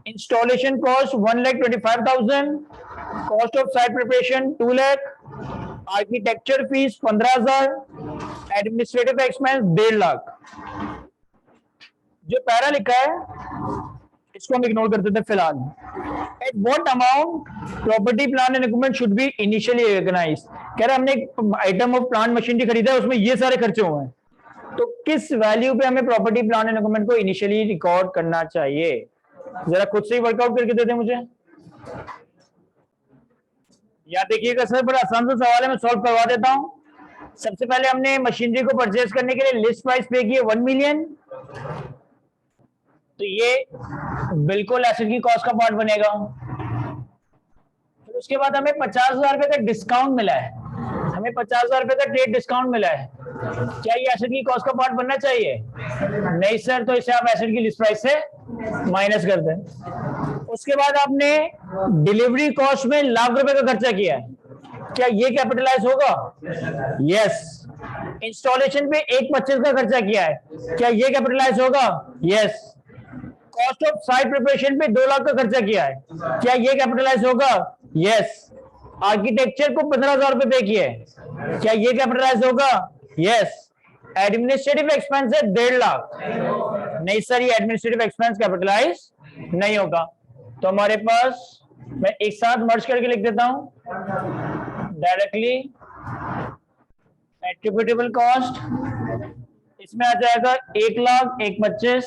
Installation cost 1,25,000. Cost of site preparation 2 lakh. Architecture fees 15,000. Administrative expense 1.5 lakh. जो para लिखा है इसको हम ignore कर देते हैं फिलहाल। At what amount property plant and equipment should be initially recognise. कह रहा है हमने एक आइटम ऑफ प्लांट मशीनरी खरीदा है, उसमें ये सारे खर्चे हुए हैं, तो किस वैल्यू पे हमें प्रॉपर्टी प्लांट एंड इक्विपमेंट को इनिशियली रिकॉर्ड करना चाहिए। जरा खुद से ही वर्कआउट करके दे दें मुझे। या देखिएगा सर, बड़ा आसान सा सवाल है, मैं सॉल्व करवा देता हूं। सबसे पहले हमने मशीनरी को परचेज करने के लिए लिस्ट प्राइस पे की है 1 मिलियन, तो ये बिल्कुल एसिड की कॉस्ट का पार्ट बनेगा। फिर उसके बाद हमें 50,000 रुपए का डिस्काउंट मिला है, हमें 50,000 रुपए का ट्रेड डिस्काउंट मिला है। क्या ये एसिड की कॉस्ट का पार्ट बनना चाहिए? नहीं सर, तो इसे आप एसिड की लिस्ट प्राइस से माइनस कर दें। उसके बाद आपने डिलीवरी कॉस्ट में 1 लाख रुपए का खर्चा किया है, क्या ये कैपिटलाइज होगा? यस। इंस्टॉलेशन पे 1.25 का खर्चा किया है, क्या ये कैपिटलाइज होगा? Yes. Cost of site preparation पे 2 लाख का खर्चा किया है, क्या ये कैपिटलाइज होगा? यस। आर्किटेक्चर को 15,000 रुपए पे किए, क्या ये कैपिटलाइज होगा? यस। एडमिनिस्ट्रेटिव एक्सपेंस है 1.5 लाख, नहीं सर ये एडमिनिस्ट्रेटिव एक्सपेंस कैपिटलाइज नहीं होगा। तो हमारे पास, मैं एक साथ मर्ज करके लिख देता हूं, डायरेक्टली एट्रिब्यूटेबल कॉस्ट इसमें आ जाएगा 1 लाख 1.25,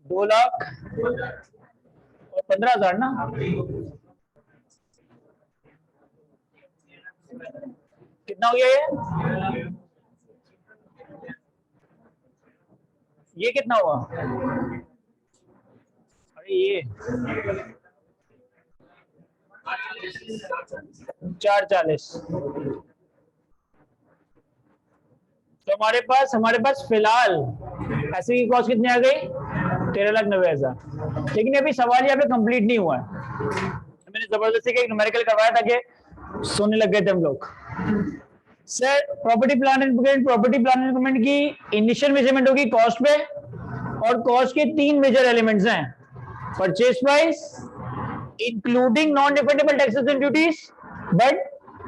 2 लाख और 15,000 ना, कितना हो गया ये कितना हुआ? अरे ये 440। तो हमारे पास फिलहाल ऐसे की कॉस्ट कितनी आ गई? 13,90,000। लेकिन अभी सवाल यहाँ पे कंप्लीट नहीं हुआ है, मैंने जबरदस्ती का एक न्यूमेरिकल करवाया ताकि सोने लग गए थे हम लोग। Sir property plan and equipment की इनिशियल मेजरमेंट होगी कॉस्ट पे, और कॉस्ट के 3 मेजर एलिमेंट्स हैं, purchase price including non refundable taxes and duties, but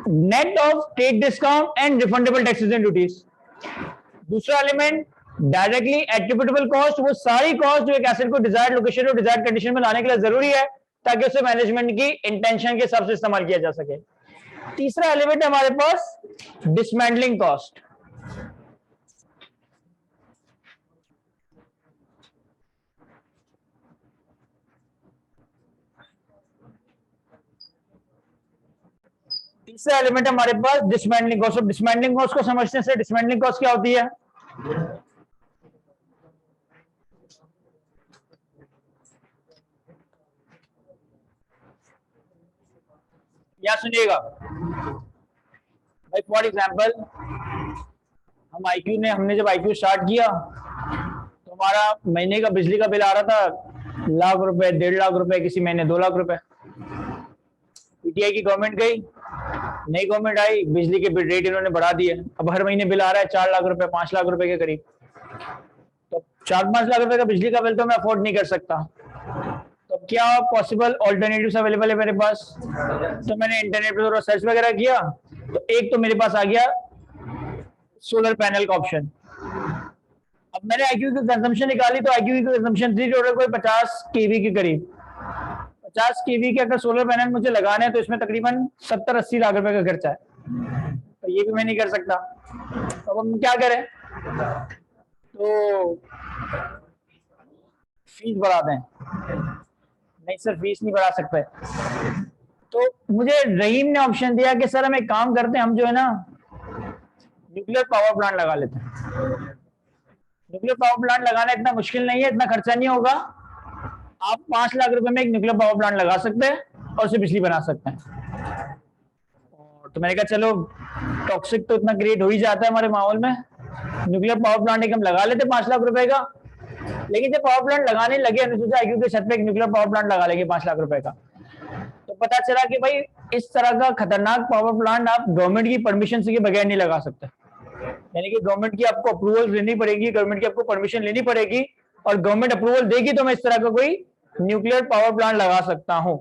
net of trade discount and refundable taxes and duties. दूसरा एलिमेंट डायरेक्टली एट्रिब्यूटेबल कॉस्ट, वो सारी cost जो एक एसेट को डिजायर्ड लोकेशन और डिजायर्ड कंडीशन में लाने के लिए जरूरी है ताकि उसे मैनेजमेंट की इंटेंशन के हिसाब से इस्तेमाल किया जा सके। तीसरा एलिमेंट है हमारे पास डिसमेंटलिंग कॉस्ट। तीसरा एलिमेंट है हमारे पास डिसमेंटलिंग कॉस्ट। डिसमेंटलिंग कॉस्ट को समझने से, डिसमेंटलिंग कॉस्ट क्या होती है? या सुनिएगा भाई, फॉर एग्जाम्पल हमने जब आईक्यू स्टार्ट किया तो हमारा महीने का बिजली का बिल आ रहा था लाख रुपए, 1.5 लाख रुपए, किसी महीने 2 लाख रुपए। पीटीआई की गवर्नमेंट गई, नई गवर्नमेंट आई, बिजली के बिल रेट इन्होंने बढ़ा दिए। अब हर महीने बिल आ रहा है 4 लाख रुपए, 5 लाख रुपए के करीब। तो 4-5 लाख रुपए का बिजली का बिल तो मैं अफोर्ड नहीं कर सकता। तो क्या पॉसिबल ऑल्टरनेटिव्स अवेलेबल है मेरे पास? तो मैंने इंटरनेट पर थोड़ा सर्च वगैरह किया, तो एक तो मेरे पास आ गया सोलर पैनल का ऑप्शन। अब मैंने आईक्यू की कंजम्पशन निकाली, तो आईक्यू की कंजम्पशन थी टोटल कोई 50 केवी के करीब। 50 केवी के अगर सोलर पैनल मुझे लगाने हैं तो इसमें तकरीबन 70-80 लाख रुपए का खर्चा है। तो ये भी मैं नहीं कर सकता। तो अब हम क्या करें? तो फीस बढ़ा दें? नहीं सर, फीस नहीं बढ़ा सकते। तो मुझे रहीम ने ऑप्शन दिया कि सर हम एक काम करते हैं, हम जो है ना न्यूक्लियर पावर प्लांट लगा लेते हैं। न्यूक्लियर पावर प्लांट लगाना इतना मुश्किल नहीं है, इतना खर्चा नहीं होगा। आप 5 लाख रुपए में एक न्यूक्लियर पावर प्लांट लगा सकते हैं और उससे बिजली बना सकते हैं। और तो मैंने कहा चलो, टॉक्सिक तो इतना क्रिएट हो ही जाता है हमारे माहौल में, न्यूक्लियर पावर प्लांट एक हम लगा लेते 5 लाख रुपए का। लेकिन जब पावर प्लांट लगाने लगे, हमने सोचा आईक्यू के छत पे एक न्यूक्लियर पावर प्लांट लगा लेंगे 5 लाख रुपए का। तो पता चला कि भाई इस तरह का खतरनाक पावर प्लांट आप गवर्नमेंट की परमिशन से के बगैर नहीं लगा सकते। यानी कि गवर्नमेंट की आपको अप्रूवल लेनी पड़ेगी, गवर्नमेंट की आपको परमिशन लेनी पड़ेगी, और गवर्नमेंट अप्रूवल देगी तो मैं इस तरह का कोई न्यूक्लियर पावर प्लांट लगा सकता हूं।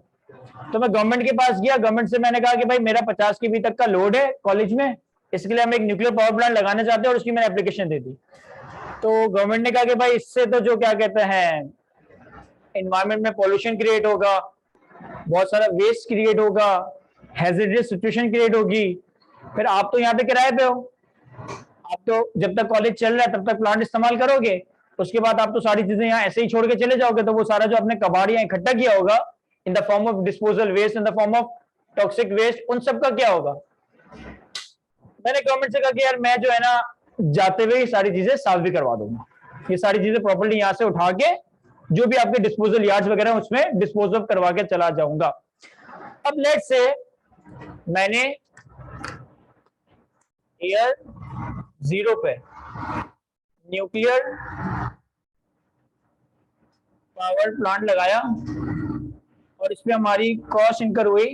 तो मैं गवर्नमेंट के पास गया, गवर्नमेंट से मैंने कहा कि भाई मेरा 50 केवी तक का लोड है कॉलेज में, इसके लिए हम एक न्यूक्लियर पावर प्लांट लगाना चाहते हैं, और उसकी मैंने एप्लीकेशन दे दी। तो गवर्नमेंट ने कहा कि भाई इससे तो जो क्या कहते हैं एनवायरमेंट में पॉल्यूशन क्रिएट होगा, बहुत सारा वेस्ट क्रिएट होगा, हैजर्डस सिचुएशन क्रिएट होगी। फिर आप तो यहाँ पे किराए पे हो, आप तो जब तक कॉलेज चल रहा है तब तक प्लांट इस्तेमाल करोगे, उसके बाद आप तो सारी चीजें यहाँ ऐसे ही छोड़ के चले जाओगे, तो वो सारा जो आपने कबाड़ यहाँ इकट्ठा किया होगा in the form of disposal waste, in the form of toxic waste, उन सब का क्या होगा? मैंने गवर्नमेंट से कहा कि यार मैं जो है ना जाते हुए ये सारी चीजें साफ भी करवा दूंगा, ये सारी चीजें प्रॉपर्ली यहाँ से उठा के जो भी आपके डिस्पोजल यार्ड्स वगैरह उसमें डिस्पोज ऑफ करवा के चला जाऊंगा। अब लेट से मैंने ईयर 0 पे न्यूक्लियर पावर प्लांट लगाया और इसमें हमारी कॉस्ट इनकर हुई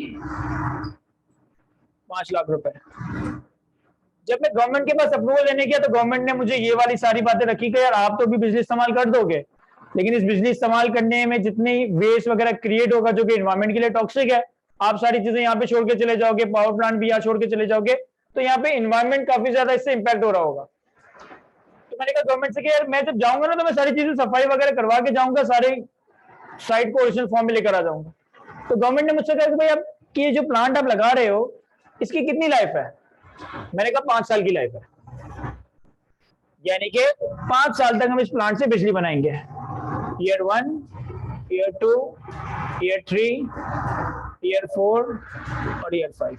5 लाख रुपए। जब मैं गवर्नमेंट के पास अप्रूवल लेने गया तो गवर्नमेंट ने मुझे ये वाली सारी बातें रखी कि यार आप तो भी बिजली इस्तेमाल कर दोगे, लेकिन इस बिजली इस्तेमाल करने में जितनी वेस्ट वगैरह क्रिएट होगा जो कि एनवायरमेंट के लिए टॉक्सिक है, आप सारी चीजें यहाँ पे छोड़ के चले जाओगे, पावर प्लांट भी यहाँ छोड़ के चले जाओगे, तो यहाँ पे एनवायरमेंट काफी ज्यादा इससे इंपैक्ट हो रहा होगा। तो मैंने कहा गवर्नमेंट से कि यार मैं जब जाऊंगा ना तो मैं सारी चीजें सफाई वगैरह करवा के जाऊंगा, सारे साइट को ओरिजिनल फॉर्म में लेकर आ जाऊंगा। तो गवर्नमेंट ने मुझसे कहा कि भाई अब ये जो प्लांट आप लगा रहे हो इसकी कितनी लाइफ है? मैंने कहा 5 साल की लाइफ है, यानी कि 5 साल तक हम इस प्लांट से बिजली बनाएंगे, ईयर 1, ईयर 2, ईयर 3, ईयर 4 और ईयर 5।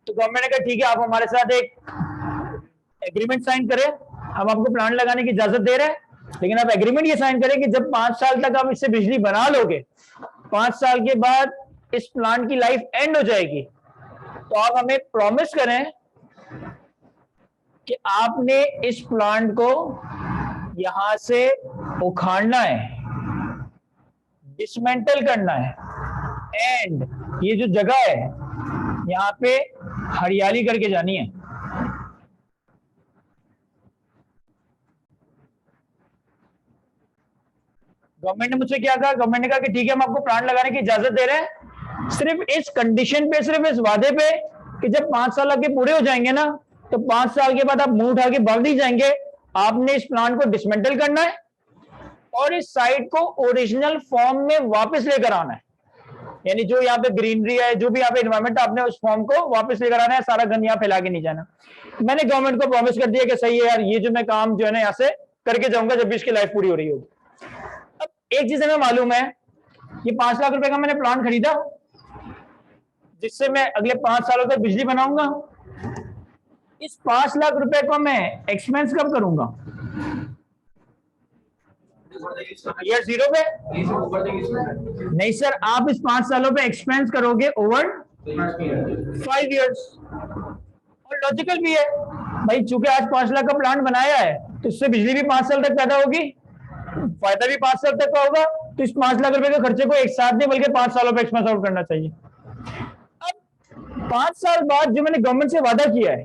तो गवर्नमेंट ने कहा ठीक है, आप हमारे साथ एक एग्रीमेंट साइन करें, हम आपको प्लांट लगाने की इजाजत दे रहे हैं, लेकिन आप एग्रीमेंट ये साइन करें कि जब 5 साल तक आप इससे बिजली बना लोगे, 5 साल के बाद इस प्लांट की लाइफ एंड हो जाएगी, तो आप हमें प्रॉमिस करें कि आपने इस प्लांट को यहां से उखाड़ना है, डिसमेंटल करना है, एंड ये जो जगह है यहां पे हरियाली करके जानी है। गवर्नमेंट ने मुझसे क्या कहा? गवर्नमेंट ने कहा कि ठीक है हम आपको प्लांट लगाने की इजाजत दे रहे हैं, सिर्फ इस कंडीशन पे, सिर्फ इस वादे पे कि जब 5 साल आगे पूरे हो जाएंगे ना, तो 5 साल के बाद आप मुंह उठा के भाग नहीं जाएंगे, आपने इस प्लांट को डिसमेंटल करना है और इस साइट को ओरिजिनल फॉर्म में वापस लेकर आना है। यानी जो यहाँ पे ग्रीनरी है, जो भी यहाँ पे एनवायरमेंट, आपने उस फॉर्म को वापस लेकर आना है, सारा गंद यहाँ फैला के नहीं जाना। मैंने गवर्नमेंट को प्रॉमिस कर दिया कि सही है यार, ये जो मैं काम जो है ना यहाँ से करके जाऊंगा जब भी इसकी लाइफ पूरी हो रही होगी। अब एक चीज हमें मालूम है, ये 5 लाख रुपए का मैंने प्लांट खरीदा, जिससे मैं अगले 5 सालों तक बिजली बनाऊंगा। इस 5 लाख रुपए को मैं एक्सपेंस कब करूंगा? ईयर 0 पे नहीं सर, आप इस 5 सालों पे एक्सपेंस करोगे ओवर 5 इयर्स। और लॉजिकल भी है भाई, चूंकि आज 5 लाख का प्लांट बनाया है तो इससे बिजली भी 5 साल तक पैदा होगी, फायदा भी 5 साल तक का होगा। तो इस 5 लाख रुपए के खर्चे को एक साथ नहीं बल्कि 5 सालों पे एक्सपेंस आउट करना चाहिए। अब 5 साल बाद जो मैंने गवर्नमेंट से वादा किया है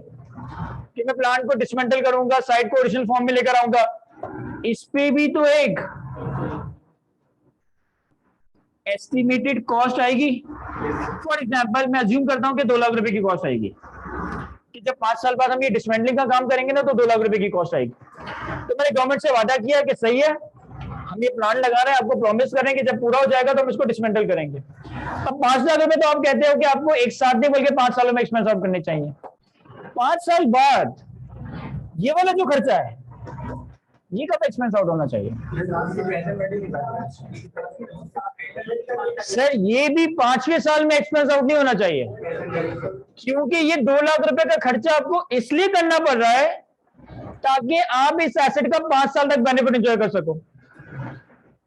कि मैं प्लांट को डिसमेंटल करूंगा, साइट को ओरिजिनल फॉर्म में लेकर आऊंगा, इस पे भी तो एक एस्टिमेटेड कॉस्ट आएगी। फॉर एग्जांपल मैं अज्यूम करता हूं कि 2 लाख रुपए की कॉस्ट आएगी, कि जब 5 साल बाद हम ये डिसमेंटलिंग का काम करेंगे ना तो 2 लाख रुपए की कॉस्ट आएगी। तो मैंने गवर्नमेंट से वादा किया कि सही है, हम ये प्लान लगा रहे हैं, आपको प्रॉमिस करें कि जब पूरा हो जाएगा तो हम इसको डिसमेंटल करेंगे। अब 5 लाख रुपए तो आप कहते हो कि आपको एक साथ नहीं बल्कि 5 सालों में एक्सपेंस आउट करने चाहिए। 5 साल बाद ये वाला जो खर्चा है ये कब एक्सपेंस आउट होना चाहिए? सर ये भी 5वें साल में एक्सपेंस आउट नहीं होना चाहिए, क्योंकि ये 2 लाख रुपए का खर्चा आपको इसलिए करना पड़ रहा है ताकि आप इस एसेट का 5 साल तक बेनिफिट एंजॉय कर सको।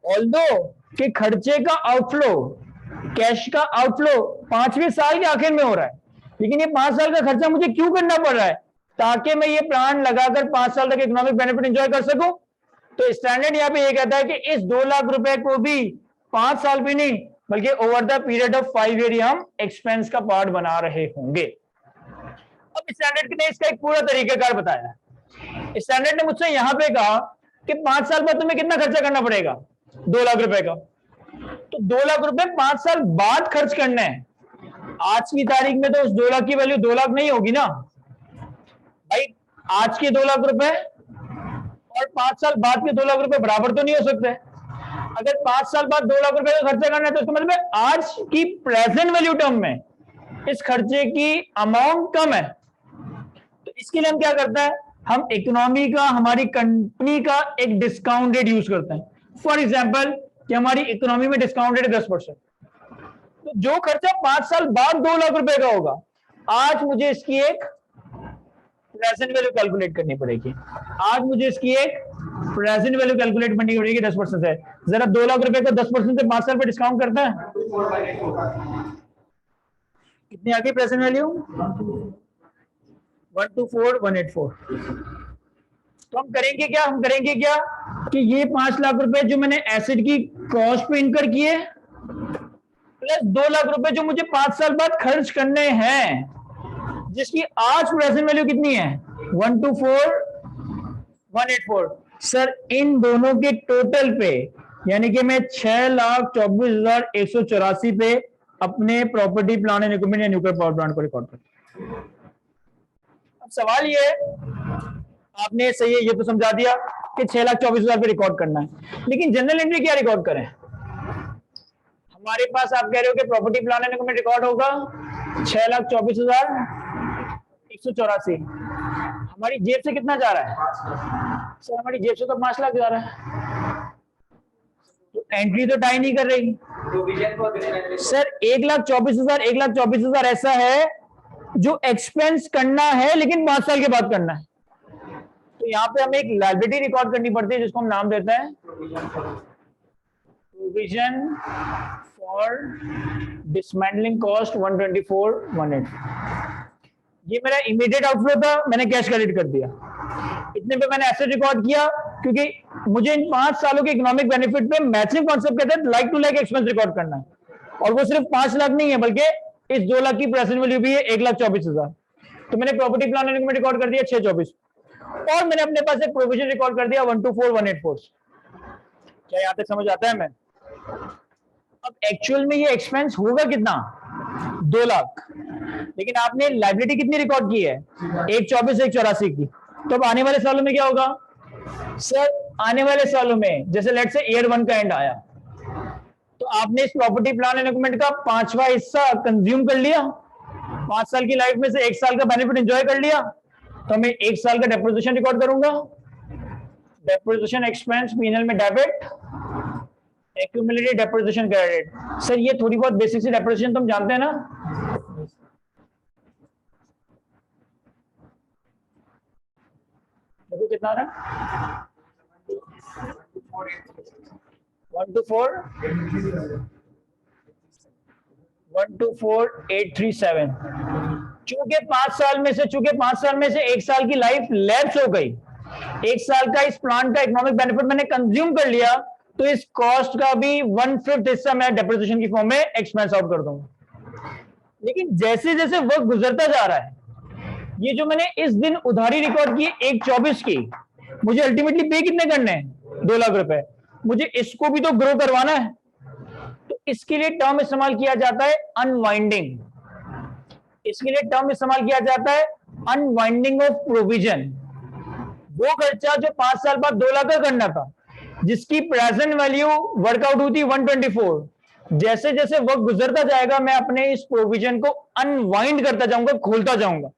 ऑल्दो कि खर्चे का आउटफ्लो, कैश का आउटफ्लो 5वें साल के आखिर में हो रहा है, लेकिन ये 5 साल का खर्चा मुझे क्यों करना पड़ रहा है? ताकि मैं ये प्लान लगाकर 5 साल तक इकोनॉमिक बेनिफिट एंजॉय कर सकूं। तो स्टैंडर्ड यहाँ पे ये कहता है कि इस 2 लाख रुपए को भी 5 साल भी नहीं बल्कि over the period of 5 year हम एक्सपेंस का पार्ट बना रहे होंगे। अब स्टैंडर्ड ने इसका एक पूरा तरीकाकार बताया। स्टैंडर्ड ने मुझसे यहां पे कहा कि 5 साल बाद तुम्हें कितना खर्चा करना पड़ेगा? 2 लाख रुपए का। तो 2 लाख रुपए 5 साल बाद खर्च करना है। आज की तारीख में तो उस 2 लाख की वैल्यू 2 लाख नहीं होगी ना भाई। आज के 2 लाख रुपए और 5 साल बाद के 2 लाख रुपए बराबर तो नहीं हो सकते। अगर 5 साल बाद 2 लाख रुपए का खर्चा करना है तो इसका मतलब है आज की प्रेजेंट वैल्यू टर्म में इस खर्चे की अमाउंट कम है। तो इसके लिए हम क्या करते हैं, हम इकोनॉमी का, हमारी कंपनी का एक डिस्काउंट रेट यूज करते हैं। फॉर एग्जांपल कि हमारी इकोनॉमी में डिस्काउंट रेट 10%, तो जो खर्चा 5 साल बाद 2 लाख रुपए का होगा, आज मुझे इसकी एक प्रेजेंट वैल्यू कैलकुलेट करनी पड़ेगी। आज मुझे इसकी एक प्रेजेंट वैल्यू कैलकुलेट करनी पड़ेगी 10% से। जरा 2 लाख रुपए को 10% से 5 साल पे डिस्काउंट करता है, कितनी आ गई प्रेजेंट वैल्यू? 124,184। तो हम करेंगे क्या, कि ये 5 लाख रुपए जो मैंने एसेट की कॉस्ट पे इनकर किए प्लस 2 लाख रुपए जो मुझे 5 साल बाद खर्च करने हैं, जिसकी आज प्रेजेंट वैल्यू कितनी है? 124,184। सर इन दोनों के टोटल पे यानी कि मैं 6,24,184 पे अपने प्रॉपर्टी प्लान एंड इक्विपमेंट या न्यूक्लियर पावर प्लांट को रिकॉर्ड करता हूं। अब सवाल ये है, आपने सही है ये तो समझा दिया कि 6,24,000 पे रिकॉर्ड करना है, लेकिन जनरल एंट्री क्या रिकॉर्ड करें? हमारे पास आप कह रहे हो कि property plan and equipment record होगा 6,24,184। हमारी जेब से कितना जा रहा है? सर हमारी जेब से तो 5 लाख जा रहा है, तो एंट्री तो टाई नहीं कर रही। सर 1,24,000 ऐसा है जो एक्सपेंस करना है लेकिन 5 साल के बाद करना है। तो यहाँ पे हमें एक लायबिलिटी रिकॉर्ड करनी पड़ती है जिसको हम नाम देते हैं प्रोविजन फॉर डिसमेंटलिंग कॉस्ट 124,184। ये मेरा इमीडिएट आउटफ्लो था, मैंने कैश क्रेडिट कर दिया। इतने पे मैंने एसेट रिकॉर्ड किया क्योंकि मुझे इन 5 सालों के इकोनॉमिक बेनिफिट पे मैचिंग कॉन्सेप्ट के तहत like to like expense record करना है। और वो सिर्फ 5 लाख नहीं है बल्कि इस 2 लाख की प्रेजेंट वैल्यू भी है 1,24,000। तो मैंने प्रॉपर्टी प्लान में रिकॉर्ड कर दिया 624 और मैंने अपने पास एक प्रोविजन रिकॉर्ड कर दिया 124,184। क्या यहां तक समझ आता है? मैं अब एक्चुअल में ये एक्सपेंस होगा कितना? 2 लाख, लेकिन आपने लायबिलिटी कितनी रिकॉर्ड की है? 124 184 की। तो अब आने वाले सालों में क्या होगा? सर आने वाले सालों में जैसे लेट से ईयर 1 का एंड आया तो आपने इस प्रॉपर्टी प्लान एंड इक्विपमेंट का 5वां हिस्सा कंज्यूम कर लिया, 5 साल की लाइफ में से 1 साल का बेनिफिट एंजॉय कर लिया, तो मैं 1 साल का डेप्रिसिएशन रिकॉर्ड करूंगा। डेप्रिसिएशन एक्सपेंस पीएनएल में debit, accumulated depreciation credit. Sir ये थोड़ी बहुत बेसिक सी डेप्रिसिएशन तुम जानते हैं ना? देखो कितना आ रहा है 124,837। चूंकि 5 साल में से 1 साल की लाइफ लैप्स हो गई, 1 साल का इस प्लांट का इकोनॉमिक बेनिफिट मैंने कंज्यूम कर लिया, तो इस कॉस्ट का भी 1/5 हिस्सा मैं डेप्रिसिएशन की फॉर्म में एक्सपेंस आउट कर दूंगा। लेकिन जैसे जैसे वक्त गुजरता जा रहा है, ये जो मैंने इस दिन उधारी रिकॉर्ड की 1/24 की, मुझे अल्टीमेटली पे कितने करने हैं 2 लाख रुपए, मुझे इसको भी तो ग्रो करवाना है। तो इसके लिए टर्म इस्तेमाल किया जाता है अनवाइंडिंग, इसके लिए टर्म इस्तेमाल किया जाता है अनवाइंडिंग ऑफ प्रोविजन। वो खर्चा जो 5 साल बाद 2 लाख का करना था, जिसकी प्रेजेंट वैल्यू वर्कआउट हुई थी 124, जैसे जैसे वक्त गुजरता जाएगा मैं अपने इस प्रोविजन को अनवाइंड करता जाऊंगा, खोलता जाऊंगा।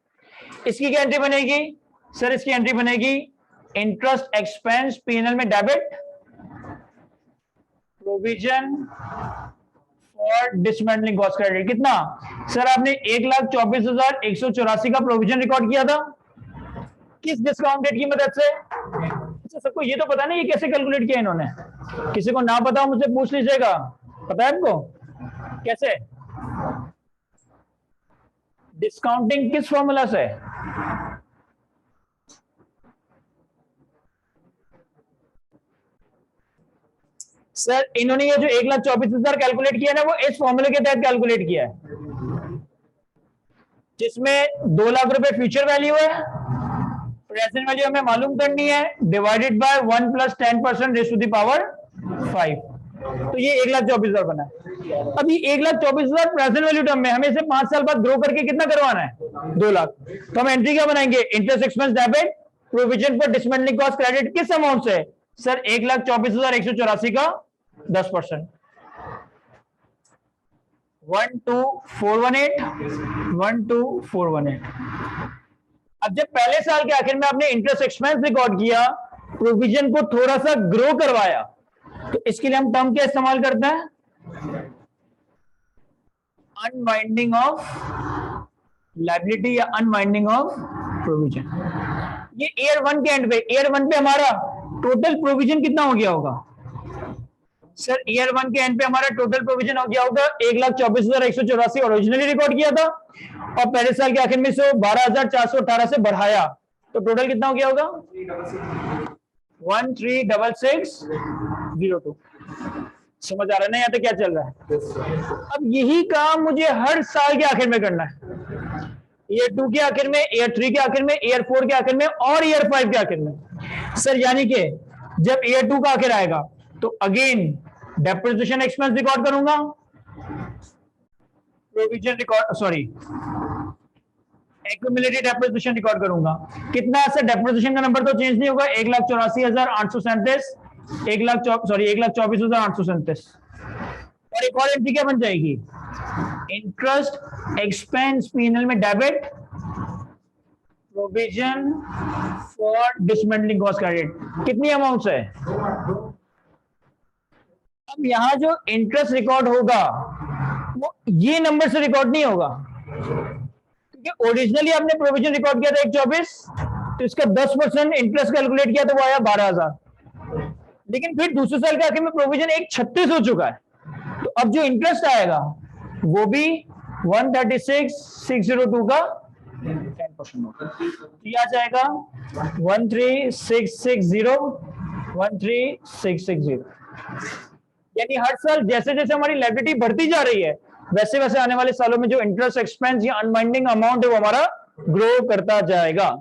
इसकी क्या एंट्री बनेगी सर? इसकी एंट्री बनेगी इंटरेस्ट एक्सपेंस पीएनएल में debit, provision for dismantling cost credit. कितना सर? आपने 1,24,184 का प्रोविजन रिकॉर्ड किया था, किस डिस्काउंट रेट की मदद से? अच्छा, सबको ये तो पता नहीं ये कैसे कैलकुलेट किया इन्होंने? किसी को ना पता हो मुझसे पूछ लीजिएगा, पता है आपको कैसे डिस्काउंटिंग किस फॉर्मूला से? सर इन्होंने ये जो 1,24,000 कैलकुलेट किया ना, वो इस फॉर्मूले के तहत कैलकुलेट किया है, जिसमें 2 लाख रुपए फ्यूचर वैल्यू है, प्रेजेंट वैल्यू हमें मालूम करनी है, divided by 1 + 10% raise to the power 5। तो ये 1,24,000 बना है। अब ये 1,24,000 प्रेजेंट वैल्यू टर्म में हमें इसे 5 साल बाद ग्रो करके कितना करवाना है? 2 लाख। तो हम एंट्री क्या बनाएंगे? Interest expense debit, provision for dismantling cost credit. किस अमाउंट से सर? 1,24,184 का 10%। 12418 12418। अब जब पहले साल के आखिर में आपने इंटरेस्ट एक्सपेंस रिकॉर्ड किया, प्रोविजन को थोड़ा सा ग्रो करवाया, तो इसके लिए हम टर्म क्या इस्तेमाल करते हैं? अनवाइंडिंग ऑफ लायबिलिटी या अनवाइंडिंग ऑफ प्रोविजन। ये ईयर 1 के एंड पे, ईयर 1 पे हमारा टोटल प्रोविजन कितना हो गया होगा सर? ईयर 1 के एंड पे हमारा टोटल प्रोविजन हो गया होगा 1,24,184 ओरिजिनली रिकॉर्ड किया था, और पहले साल के आखिर में से 12,418 से बढ़ाया, तो टोटल कितना हो गया होगा? 136602। समझ आ रहा है ना यहाँ पे क्या चल रहा है? अब यही काम मुझे हर साल के आखिर में करना है, ईयर 2 के आखिर में, ईयर 3 के आखिर में, ईयर 4 के आखिर में और ईयर 5 के आखिर में। सर यानी कि जब ईयर 2 का आखिर आएगा तो अगेन डेप्रिसिएशन एक्सपेंस रिकॉर्ड करूंगा, provision record, sorry accumulated depreciation record करूंगा। कितना? सर डेप्रिसिएशन का नंबर तो चेंज नहीं होगा, 1,84,837, 1,24,837। और एक और एंट्री क्या बन जाएगी? इंटरेस्ट एक्सपेंस पीएनएल में debit, provision for dismantling cost credit. कितनी अमाउंट है? अब यहां जो इंटरेस्ट रिकॉर्ड होगा वो ये नंबर से रिकॉर्ड नहीं होगा, क्योंकि ओरिजिनली आपने प्रोविजन रिकॉर्ड किया था 124, तो इसका 10% इंटरेस्ट कैलकुलेट किया तो वो आया 12,000। लेकिन फिर दूसरे साल के आखिर में प्रोविजन 136 हो चुका है, तो अब जो इंटरेस्ट आएगा वो भी 136,602 का 10% होगा। तो ये आ जाएगा 13660 13660। यानी हर साल जैसे जैसे हमारी लायबिलिटी बढ़ती जा रही है, वैसे वैसे आने वाले सालों में जो इंटरेस्ट एक्सपेंस या अनवाइंडिंग अमाउंट है वो हमारा ग्रो करता जाएगा।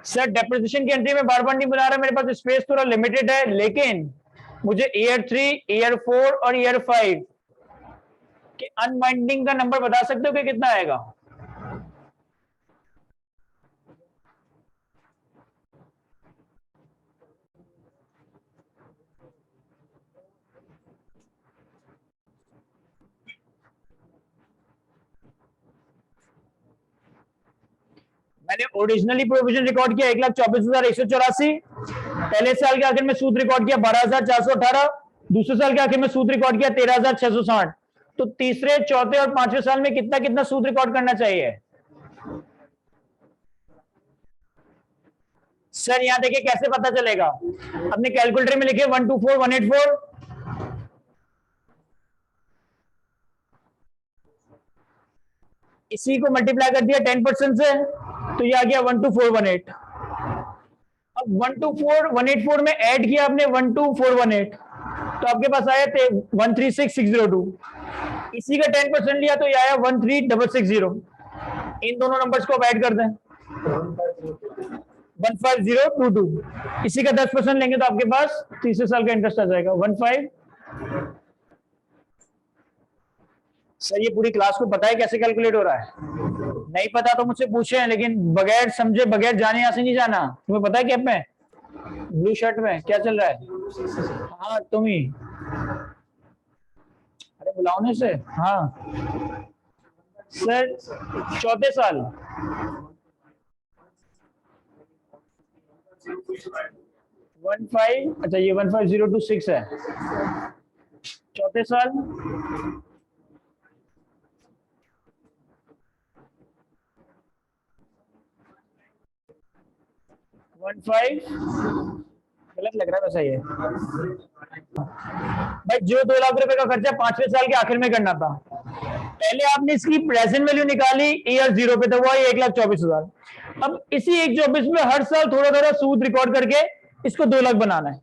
सर डेप्रिसिएशन की एंट्री में बार बार नहीं बना रहा, मेरे पास स्पेस थोड़ा लिमिटेड है, लेकिन मुझे ईयर 3, ईयर 4 और ईयर 5 के अनवाइंडिंग का नंबर बता सकते हो कि कितना आएगा? मैंने ओरिजिनली प्रोविजन रिकॉर्ड किया 1,24,184, पहले साल के आखिर में सूद रिकॉर्ड किया 12,418, दूसरे साल के आखिर में सूद रिकॉर्ड किया 13,660। तो तीसरे, चौथे और पांचवें साल में कितना कितना सूद रिकॉर्ड करना चाहिए? सर यहाँ देखिए कैसे पता चलेगा, अपने कैलकुलेटर में लिखिए 124184, इसी को मल्टीप्लाई कर दिया 10% से, तो ये आ गया 12418। अब 124,184 में ऐड किया आपने 12418, तो आपके पास आया थे 136602, इसी का 10% लिया तो ये आया 13660। इन दोनों नंबर्स को आप ऐड कर दें 15022, इसी का 10% लेंगे तो आपके पास 30 साल का इंटरेस्ट आ जाएगा 15। सर ये पूरी क्लास को पता है कैसे कैलकुलेट हो रहा है? नहीं पता तो मुझसे पूछे, लेकिन बगैर समझे बगैर जाने यहां से नहीं जाना। तुम्हें पता है कैप में ब्लू शर्ट में क्या चल रहा है? हाँ तुम ही, अरे बुलाओ से। हाँ सर चौथे साल 15, अच्छा ये 15026 है, चौथे साल 15, गलत लग रहा है वैसा ये भाई। जो 2 लाख रुपए का खर्चा 5वें साल के आखिर में करना था, पहले आपने इसकी प्रेजेंट वैल्यू निकाली, ईयर 0 पे था, वो 1,24,000। अब इसी 1,24 में हर साल थोड़ा थोड़ा सूद रिकॉर्ड करके इसको 2 लाख बनाना है।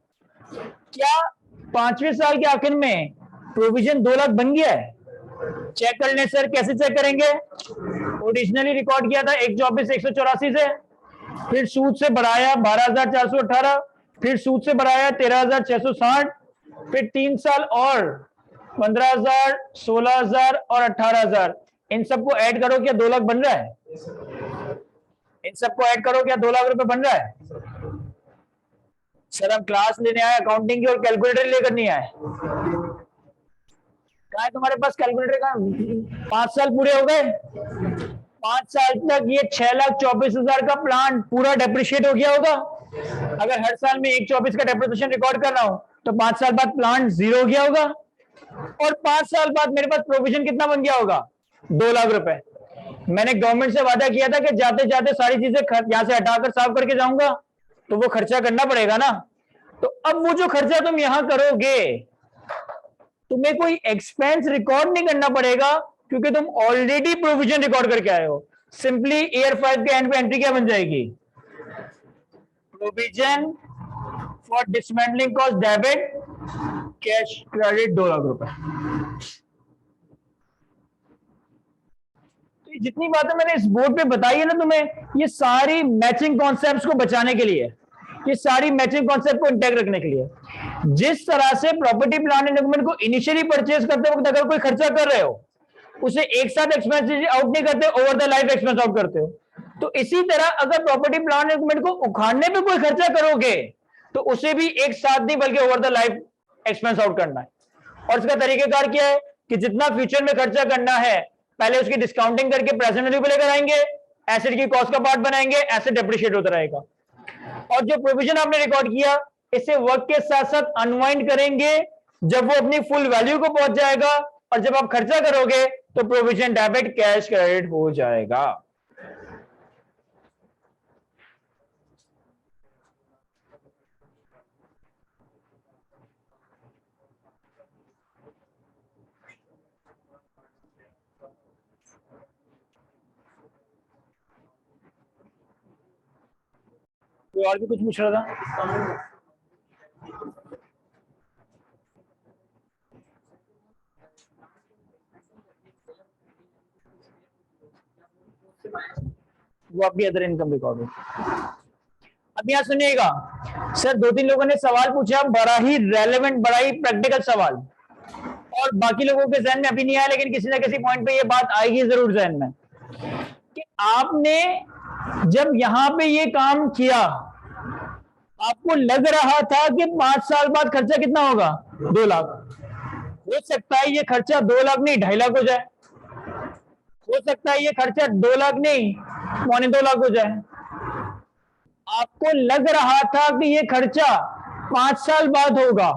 क्या 5वें साल के आखिर में प्रोविजन 2 लाख बन गया है? चेक कर लें सर, कैसे चेक करेंगे? ओरिजिनली रिकॉर्ड किया था 1,24,184 से, फिर सूद से बढ़ाया 12,418, फिर सूद से बढ़ाया 13,660, फिर 3 साल और 15,000, 16,000 और 18,000। इन सबको ऐड करो, क्या 2 लाख बन रहा है? इन सबको ऐड करो, क्या 2 लाख रुपए बन रहा है? सर हम क्लास लेने आए अकाउंटिंग की और कैलकुलेटर लेकर नहीं आए। कहा है तुम्हारे पास कैलकुलेटर का? 5 साल पूरे हो गए, 5 साल तक ये 6,24,000 का प्लान पूरा डेप्रिशिएट हो गया होगा। अगर हर साल में 1,24 का डेप्रिसिएशन रिकॉर्ड कर रहा हूं तो 5 साल बाद प्लान 0 हो गया होगा, और 5 साल बाद मेरे पास प्रोविजन कितना बन गया होगा? 2 लाख रुपए। मैंने गवर्नमेंट से वादा किया था कि जाते जाते सारी चीजें यहां से हटाकर साफ करके जाऊंगा, तो वो खर्चा करना पड़ेगा ना। तो अब वो जो खर्चा तुम यहां करोगे, तुम्हें कोई एक्सपेंस रिकॉर्ड नहीं करना पड़ेगा, क्योंकि तुम ऑलरेडी प्रोविजन रिकॉर्ड करके आए हो। सिंपली ईयर 5 के एंड पे एंट्री क्या बन जाएगी? Provision for dismantling cost debit, cash credit 2 lakh रुपए। तो जितनी बातें मैंने इस बोर्ड पे बताई है ना तुम्हें, ये सारी मैचिंग कॉन्सेप्ट्स को बचाने के लिए, ये सारी मैचिंग कॉन्सेप्ट को इंटैक्ट रखने के लिए। जिस तरह से प्रॉपर्टी प्लान एंड डॉक्यूमेंट को इनिशियली परचेज करते वक्त अगर कोई खर्चा कर रहे हो, उसे एक साथ एक्सपेंस आउट नहीं करते, over the life expense out करते हो। तो इसी तरह अगर प्रॉपर्टी प्लान डॉक्यूमेंट को उखाड़ने पे कोई खर्चा करोगे तो उसे भी एक साथ नहीं बल्कि over the life expense out करना है। और इसका तरीकेकार क्या है कि जितना फ्यूचर में खर्चा करना है पहले उसकी डिस्काउंटिंग करके प्रेजेंट वैल्यू पे लेकर आएंगे, एसेट की कॉस्ट का पार्ट बनाएंगे, एसेट डेप्रिशिएट होता रहेगा। और जो प्रोविजन आपने रिकॉर्ड किया इसे वर्क के साथ साथ अनवाइंड करेंगे जब वो अपनी फुल वैल्यू को पहुंच जाएगा, और जब आप खर्चा करोगे तो प्रोविजन डेबिट कैश क्रेडिट हो जाएगा। कोई और भी कुछ पूछ रहा था? वो आपकी अदर इनकम रिकॉर्ड हो। अब यहां सुनिएगा सर, 2-3 लोगों ने सवाल पूछा, बड़ा ही रेलेवेंट, बड़ा ही प्रैक्टिकल सवाल, और बाकी लोगों के जहन में अभी नहीं आया, लेकिन किसी ना किसी पॉइंट पे ये बात आएगी जरूर जहन में, कि आपने जब यहां पे ये काम किया आपको लग रहा था कि 5 साल बाद खर्चा कितना होगा? 2 लाख। हो सकता है ये खर्चा 2 लाख नहीं 2.5 लाख हो जाए, हो सकता है ये खर्चा 2 लाख नहीं 1.25 लाख हो जाए। आपको लग रहा था कि ये खर्चा 5 साल बाद होगा,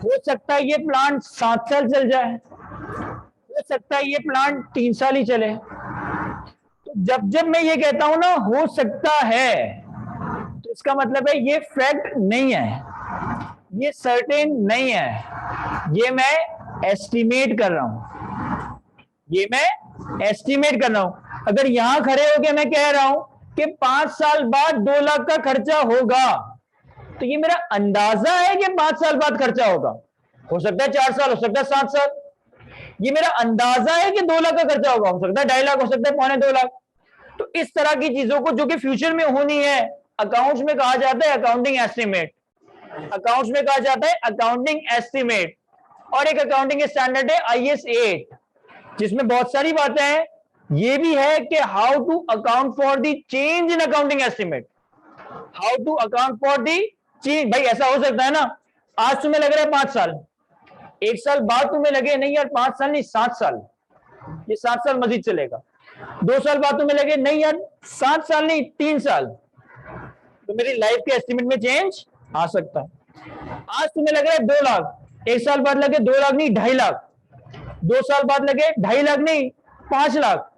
हो सकता है ये प्लांट 7 साल चल जाए, हो सकता है ये प्लांट 3 साल ही चले। तो जब जब मैं ये कहता हूं ना हो सकता है, तो तो इसका मतलब है ये फैक्ट नहीं है, ये सर्टेन नहीं है, ये मैं एस्टिमेट कर रहा हूं, ये मैं एस्टिमेट कर रहा हूं। अगर यहां खड़े होके मैं कह रहा हूं कि 5 साल बाद 2 लाख का खर्चा होगा, तो ये मेरा अंदाजा है कि 5 साल बाद खर्चा होगा। हो सकता है 4 साल, हो सकता है 7 साल, ये मेरा अंदाजा है कि 2 लाख का खर्चा होगा, हो सकता है 2.5 लाख, हो सकता है 2.25 लाख। तो इस तरह की चीजों को जो कि फ्यूचर में होनी है, अकाउंट्स में कहा जाता है अकाउंटिंग एस्टिमेट, अकाउंट्स में कहा जाता है अकाउंटिंग एस्टिमेट। और एक अकाउंटिंग स्टैंडर्ड है IAS 8, जिसमें बहुत सारी बातें हैं। ये भी है कि how to account for the change in accounting estimate, how to account for the change. भाई ऐसा हो सकता है ना, आज तुम्हें लग रहा है 5 साल, 1 साल बाद तुम्हें लगे नहीं यार 5 साल नहीं 7 साल, ये 7 साल मजीद चलेगा। 2 साल बाद तुम्हें लगे नहीं यार 7 साल नहीं 3 साल, तो मेरी लाइफ के एस्टिमेट में चेंज आ सकता है। आज तुम्हें लग रहा है 2 लाख, 1 साल बाद लगे 2 लाख नहीं 2.5 लाख, 2 साल बाद लगे 2.5 लाख नहीं 5 लाख,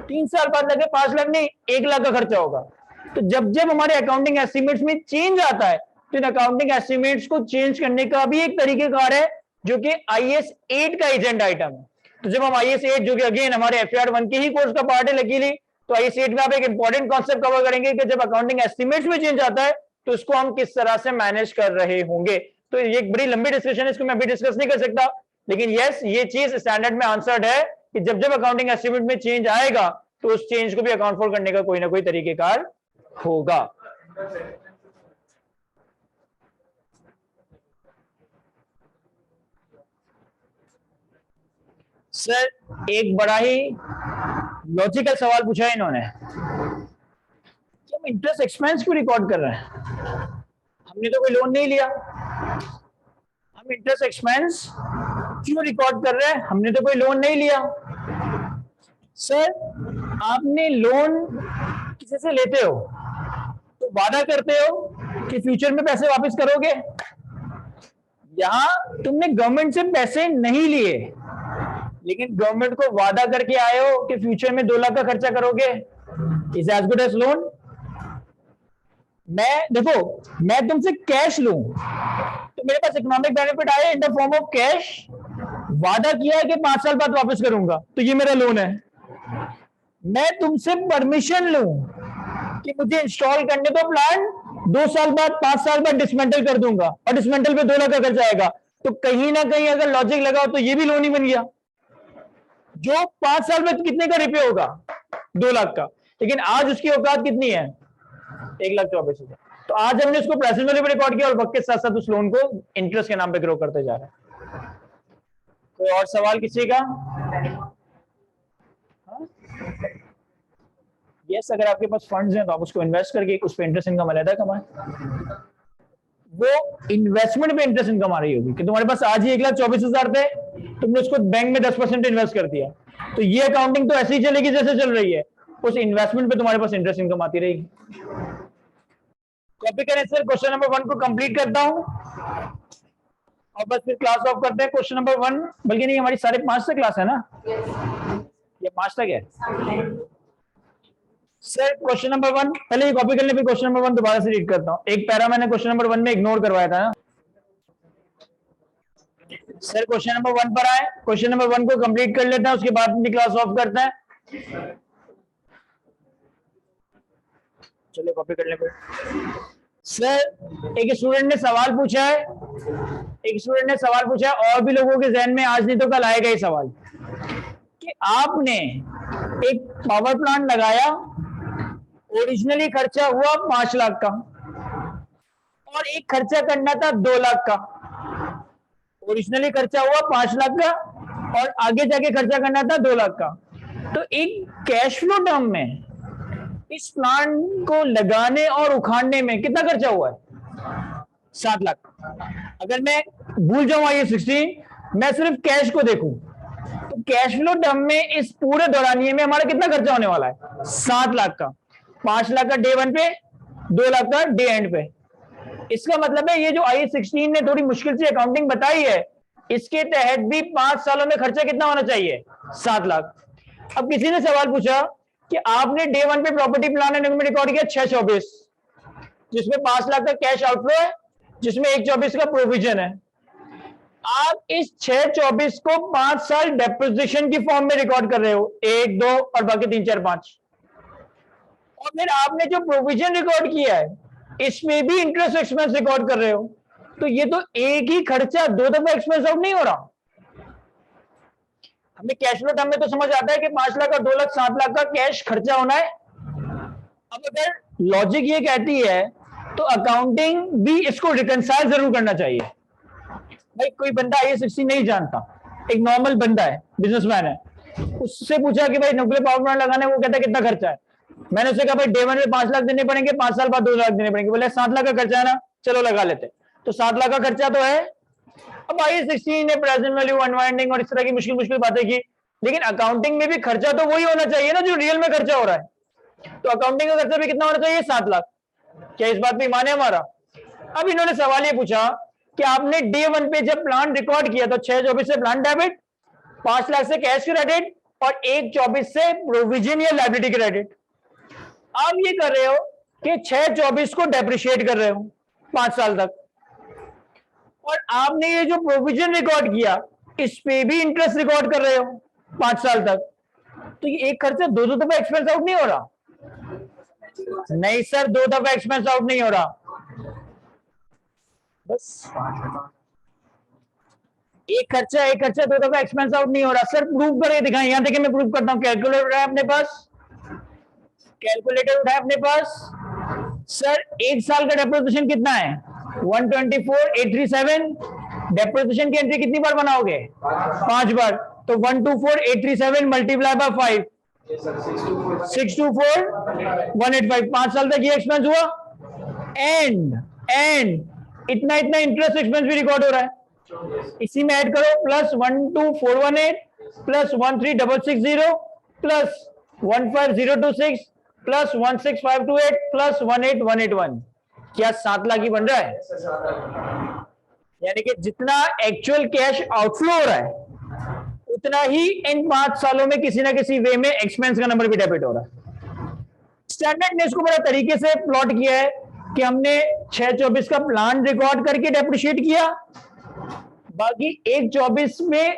3 साल बाद लगे 5 लाख नहीं 1 लाख का खर्चा होगा। तो जब जब हमारे अकाउंटिंग एस्टिमेट्स में चेंज आता है, तो इन अकाउंटिंग एस्टिमेट्स को चेंज करने का भी एक तरीकेकार है, जो कि IAS 8 का एजेंडा आइटम है। तो जब हम IAS 8, जो कि अगेन हमारे FAR 1 के ही कोर्स का पार्ट है लकीली, तो IAS 8 में आप एक इंपॉर्टेंट कॉन्सेप्ट कवर करेंगे कि जब अकाउंटिंग एस्टिमेट्स में चेंज आता है तो इसको हम किस तरह से मैनेज कर रहे होंगे। तो ये एक बड़ी लंबी डिस्कशन है, इसको मैं अभी डिस्कस नहीं कर सकता, लेकिन यस ये चीज स्टैंडर्ड में आंसर्ड है कि जब जब अकाउंटिंग एस्टिमेट में चेंज आएगा तो उस चेंज को भी अकाउंट फॉर करने का कोई ना कोई तरीकेकार होगा। सर एक बड़ा ही लॉजिकल सवाल पूछा है इन्होंने कि हम इंटरेस्ट एक्सपेंस क्यों रिकॉर्ड कर रहे हैं, हमने तो कोई लोन नहीं लिया, हम इंटरेस्ट एक्सपेंस क्यों रिकॉर्ड कर रहे हैं, हमने तो कोई लोन नहीं लिया। सर आपने लोन किसी से लेते हो तो वादा करते हो कि फ्यूचर में पैसे वापस करोगे, यहां तुमने गवर्नमेंट से पैसे नहीं लिए लेकिन गवर्नमेंट को वादा करके आए हो कि फ्यूचर में 2 लाख का खर्चा करोगे। Is as good as loan. मैं देखो मैं तुमसे कैश लूं तो मेरे पास इकोनॉमिक बेनिफिट आए इन द फॉर्म ऑफ कैश, वादा किया है कि 5 साल बाद वापस करूंगा, तो ये मेरा लोन है। मैं तुमसे परमिशन लूं कि मुझे इंस्टॉल करने दो प्लान, 2 साल बाद 5 साल बाद डिसमेंटल कर दूंगा और डिसमेंटल पे 2 लाख का खर्चा आएगा, तो कहीं ना कहीं अगर लॉजिक लगाओ तो ये भी लोन ही बन गया, जो 5 साल में कितने का रिपे होगा 2 लाख का, लेकिन आज उसकी औकात कितनी है 1,24,000। तो आज हमने उसको प्रेजेंट वैल्यू पे रिकॉर्ड किया और वक्त के साथ साथ उस लोन को इंटरेस्ट के नाम पे ग्रो करते जा रहा है। कोई और सवाल किसी का? यस अगर आपके पास फंड्स हैं तो आप उसको इन्वेस्ट करके उस पर इंटरेस्ट इनकम अलग कमाएं, वो इन्वेस्टमेंट पे इंटरेस्ट इनकम आ रही होगी कि तुम्हारे पास आज ही 1,24,000 थे, तुमने उसको बैंक में 10% इन्वेस्ट कर दिया, तो ये अकाउंटिंग तो ऐसी ही चलेगी जैसे चल रही है, उस इन्वेस्टमेंट पे तुम्हारे पास इंटरेस्ट इनकम आती रहेगी। कॉपी करें सर, क्वेश्चन नंबर 1 को कंप्लीट करता हूं और बस फिर क्लास ऑफ करते हैं। क्वेश्चन नंबर 1 बल्कि नहीं हमारी 5:30 से क्लास है ना, ये 5 तक है सर। क्वेश्चन नंबर 1 पहले ये कॉपी कर ले, फिर क्वेश्चन नंबर 1 दोबारा से रीड करता हूं। एक पैरा मैंने क्वेश्चन नंबर 1 में इग्नोर करवाया था ना सर। क्वेश्चन नंबर 1 पर आए, क्वेश्चन नंबर 1 को कंप्लीट कर लेते हैं, उसके बाद अपनी क्लास ऑफ करते हैं। चलिए कॉपी कर ले सर। एक स्टूडेंट ने सवाल पूछा है, और भी लोगों के जहन में आज नहीं तो कल आएगा ये सवाल कि आपने एक पावर प्लांट लगाया, ओरिजिनली खर्चा हुआ 5 लाख का और एक खर्चा करना था 2 लाख का। ओरिजिनली खर्चा हुआ 5 लाख का और आगे जाके खर्चा करना था 2 लाख का। तो एक कैश फ्लो टर्म में इस प्लांट को लगाने और उखाड़ने में कितना खर्चा हुआ है 7 लाख। अगर मैं भूल जाऊं ये 16, मैं सिर्फ कैश को देखूं तो कैश फ्लो टर्म में इस पूरे दौरानिये में हमारा कितना खर्चा होने वाला है 7 लाख का। 5 लाख का डे 1 पे, 2 लाख का डे एंड पे। इसका मतलब है ये जो IAS 16 ने थोड़ी मुश्किल से अकाउंटिंग बताई है, इसके तहत भी 5 सालों में खर्चा कितना होना चाहिए 7 लाख। अब किसी ने सवाल पूछा कि आपने डे 1 पे property plan and equipment record किया 624, जिसमें 5 लाख का कैश आउटफ्लो है, जिसमें 1/24 का प्रोविजन है। आप इस 6/24 को 5 साल डेपोजिशन की फॉर्म में रिकॉर्ड कर रहे हो, 1 2 और बाकी 3 4 5, और फिर आपने जो प्रोविजन रिकॉर्ड किया है इसमें भी इंटरेस्ट एक्सपेंस रिकॉर्ड कर रहे हो। तो ये तो एक ही खर्चा 2 दफा एक्सपेंस आउट नहीं हो रहा। हमें कैश फ्लो टर्म में तो समझ आता है कि 5 लाख और 2 लाख 7 लाख का कैश खर्चा होना है। अब अगर लॉजिक ये कहती है तो अकाउंटिंग भी इसको रिकंसाइल जरूर करना चाहिए। भाई कोई बंदा IAS 16 नहीं जानता, एक नॉर्मल बंदा है, बिजनेसमैन है, उससे पूछा कि भाई न्यूक्लियर पावर प्लांट लगाना है, वो कहता है कितना खर्चा है। मैंने उससे कहा भाई डे 1 में 5 लाख देने पड़ेंगे, 5 साल बाद 2 लाख देने पड़ेंगे। बोले 7 लाख का खर्चा है ना, चलो लगा लेते। तो 7 लाख का खर्चा तो है। अब IAS 16 ने प्रेजेंट वैल्यू, अनवाइंडिंग और इस तरह की मुश्किल मुश्किल बातें की, लेकिन अकाउंटिंग में भी खर्चा तो वही होना चाहिए ना जो रियल में खर्चा हो रहा है। तो अकाउंटिंग का खर्चा भी कितना होना चाहिए? 7 लाख। क्या इस बात पे ईमान है हमारा? अब इन्होंने सवाल ये पूछा कि आपने डे 1 पे जब प्लान रिकॉर्ड किया तो 6/24 से प्लान डेबिट, 5 लाख से कैश क्रेडिट और 1/24 से प्रोविजन या लायबिलिटी क्रेडिट। आप ये कर रहे हो कि 6/24 को डेप्रिशिएट कर रहे हो 5 साल तक, और आपने ये जो प्रोविजन रिकॉर्ड किया इस पे भी इंटरेस्ट रिकॉर्ड कर रहे हो 5 साल तक। तो ये एक खर्चा 2 दफा एक्सपेंस आउट नहीं हो रहा? नहीं सर, 2 दफा एक्सपेंस आउट नहीं हो रहा। बस एक खर्चा 2 दफा एक्सपेंस आउट नहीं हो रहा। सर प्रूव करके दिखाएं। यहां देखिए मैं प्रूव करता हूं। कैलकुलेटर उठाए अपने पास, कैलकुलेटर उठाए अपने पास। सर 1 साल का डेप्रिसिएशन कितना है? 124,837। डेप्रिसिएशन की एंट्री कितनी बार बनाओगे? 5 बार। तो 124,837 मल्टीप्लाई बाय 5, 624,185। 5 साल तक ये एक्सपेंस हुआ। एंड इतना इंटरेस्ट एक्सपेंस भी रिकॉर्ड हो रहा है। इसी में ऐड करो, plus 12418 plus 13660 plus 15026 plus 16528 plus 18181। क्या 7 लाख ही बन रहा है? यानी कि जितना एक्चुअल कैश आउटफ्लो हो रहा है उतना ही इन 5 सालों में किसी ना किसी वे में एक्सपेंस का नंबर भी डेबिट हो रहा है। स्टैंडर्ड ने इसको बड़ा तरीके से प्लॉट किया है कि हमने 6/24 का प्लान रिकॉर्ड करके डेप्रिशिएट किया, बाकी 1/24 में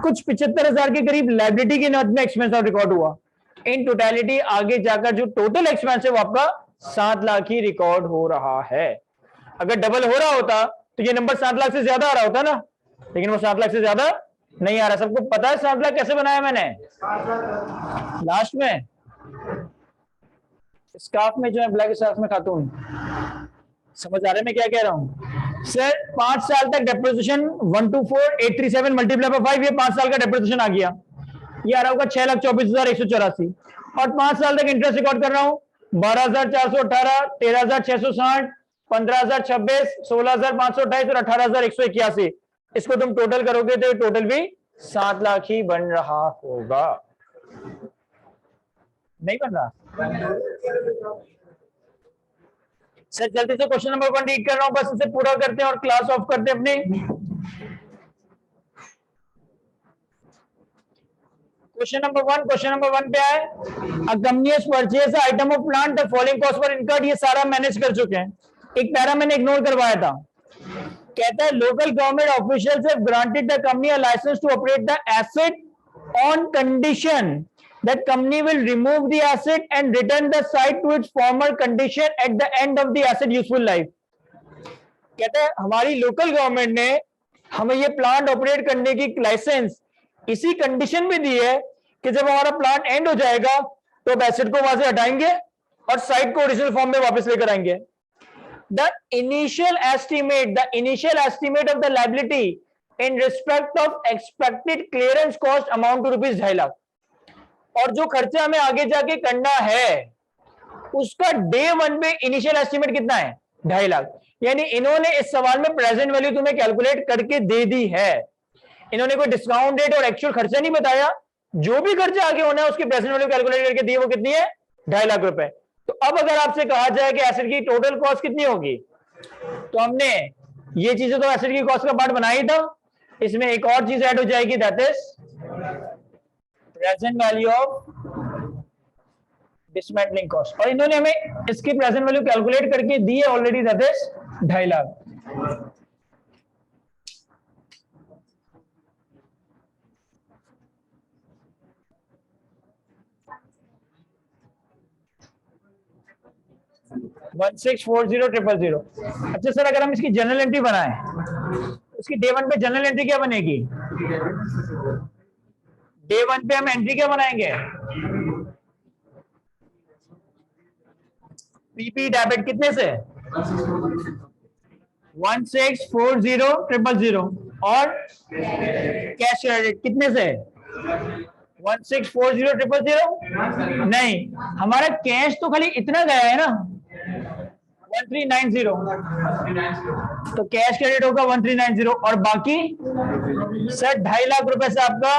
कुछ 75,000 के करीब लायबिलिटी की नोट में एक्सपेंस आउट रिकॉर्ड हुआ। इन टोटलिटी आगे जाकर जो टोटल एक्सपेंस है वो आपका 7 लाख ही रिकॉर्ड हो रहा है। अगर डबल हो रहा होता तो ये नंबर 7 लाख से ज्यादा आ रहा होता ना, लेकिन वो 7 लाख से ज्यादा नहीं आ रहा। सबको पता है 7 लाख कैसे बनाया मैंने? लास्ट में स्कार्फ में जो है, ब्लैक स्कार्फ में खातून, समझ आ रहा है मैं क्या कह रहा हूं? सर 5 साल तक डेप्रिसिएशन 124,837 मल्टीप्लाई बाय 5, ये 5 साल का डेप्रिसिएशन आ गया। ये आ रहा होगा 6,24,184। और 5 साल तक इंटरेस्ट रिकॉर्ड कर रहा हूं 12,418, 13,660, 15,026, 16,528 और 18,181। इसको तुम टोटल करोगे तो टोटल भी 7 लाख ही बन रहा होगा। नहीं बन रहा? सर जल्दी से क्वेश्चन नंबर 1 रीड कर रहा हूं, बस इसे पूरा करते हैं और क्लास ऑफ करते हैं अपनी। क्वेश्चन नंबर 1 पे है, a company has purchase item of plant, the following cost were incurred. ये सारा मैनेज कर चुके हैं। एक पैरा मैंने इग्नोर करवाया था। कहता है local government officials have granted the company a licence to operate the asset on condition that company will remove the asset and return the site to its former condition at the end of the asset useful life। कहता है हमारी local government ने हमें ये plant operate करने की licence इसी condition में दी है कि जब हमारा प्लांट एंड हो जाएगा तो एसेट को वहां से हटाएंगे और साइट को ओरिजिनल फॉर्म में वापस लेकर आएंगे। The initial estimate of the liability in respect of expected clearance cost amount to rupees 2.5 lakh. और जो खर्चा हमें आगे जाके करना है उसका डे 1 पे इनिशियल एस्टिमेट कितना है? 2.5 लाख। यानी इन्होंने इस सवाल में प्रेजेंट वैल्यू तुम्हें कैलकुलेट करके दे दी है। इन्होंने कोई डिस्काउंट रेट और एक्चुअल खर्चा नहीं बताया, जो भी खर्चा आगे होना है उसकी प्रेजेंट वैल्यू कैलकुलेट करके दी, वो कितनी है? 2.5 लाख रुपए। तो अब अगर आपसे कहा जाए कि एसेट की टोटल कॉस्ट कितनी होगी, तो हमने ये चीजें तो एसेट की कॉस्ट का पार्ट बनाया ही था। इसमें एक और चीज ऐड हो जाएगी, that is present value of dismantling cost, और इन्होंने हमें इसकी प्रेजेंट वैल्यू कैलकुलेट करके दी है already, that is 2.5 lakh. One six four zero triple zero. अच्छा सर, अगर हम इसकी जनरल एंट्री बनाएं, उसकी डे वन पे जनरल एंट्री क्या बनेगी? डे वन पे हम एंट्री क्या बनाएंगे? पीपी डेबिट कितने से? 1640,000 और कैश क्रेडिट कितने से? 1640,000। नहीं, हमारा कैश तो खाली इतना गया है ना, 1390, तो कैश क्रेडिट होगा 1390, और बाकी सर 2.5 लाख रुपए से आपका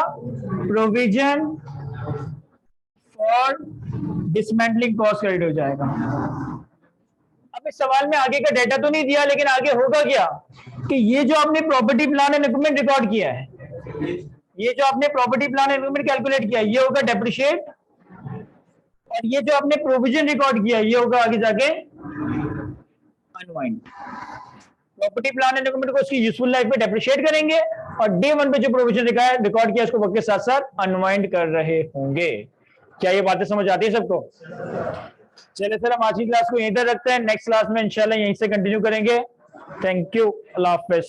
provision for dismantling cost credit हो जाएगा। अब इस सवाल में आगे का डेटा तो नहीं दिया, लेकिन आगे होगा क्या कि ये जो आपने property plan and equipment record किया है, ये जो आपने property plan and equipment calculate किया है, ये होगा डेप्रिशिएट, और ये जो आपने प्रोविजन रिकॉर्ड किया है, ये होगा आगे जाके unwind. Property plan and equipment को उसकी यूजफुल लाइफ पे डेप्रिशिएट करेंगे, और डे वन पे जो प्रोविजन रिकॉर्ड किया उसको वक्त के साथ साथ अनवाइंड कर रहे होंगे। क्या ये बातें समझ आती है सबको? चलिए सर, हम आज की क्लास को यहीं तक रखते हैं, नेक्स्ट क्लास में इंशाल्लाह यहीं से कंटिन्यू करेंगे। Thank you, Allah Hafiz.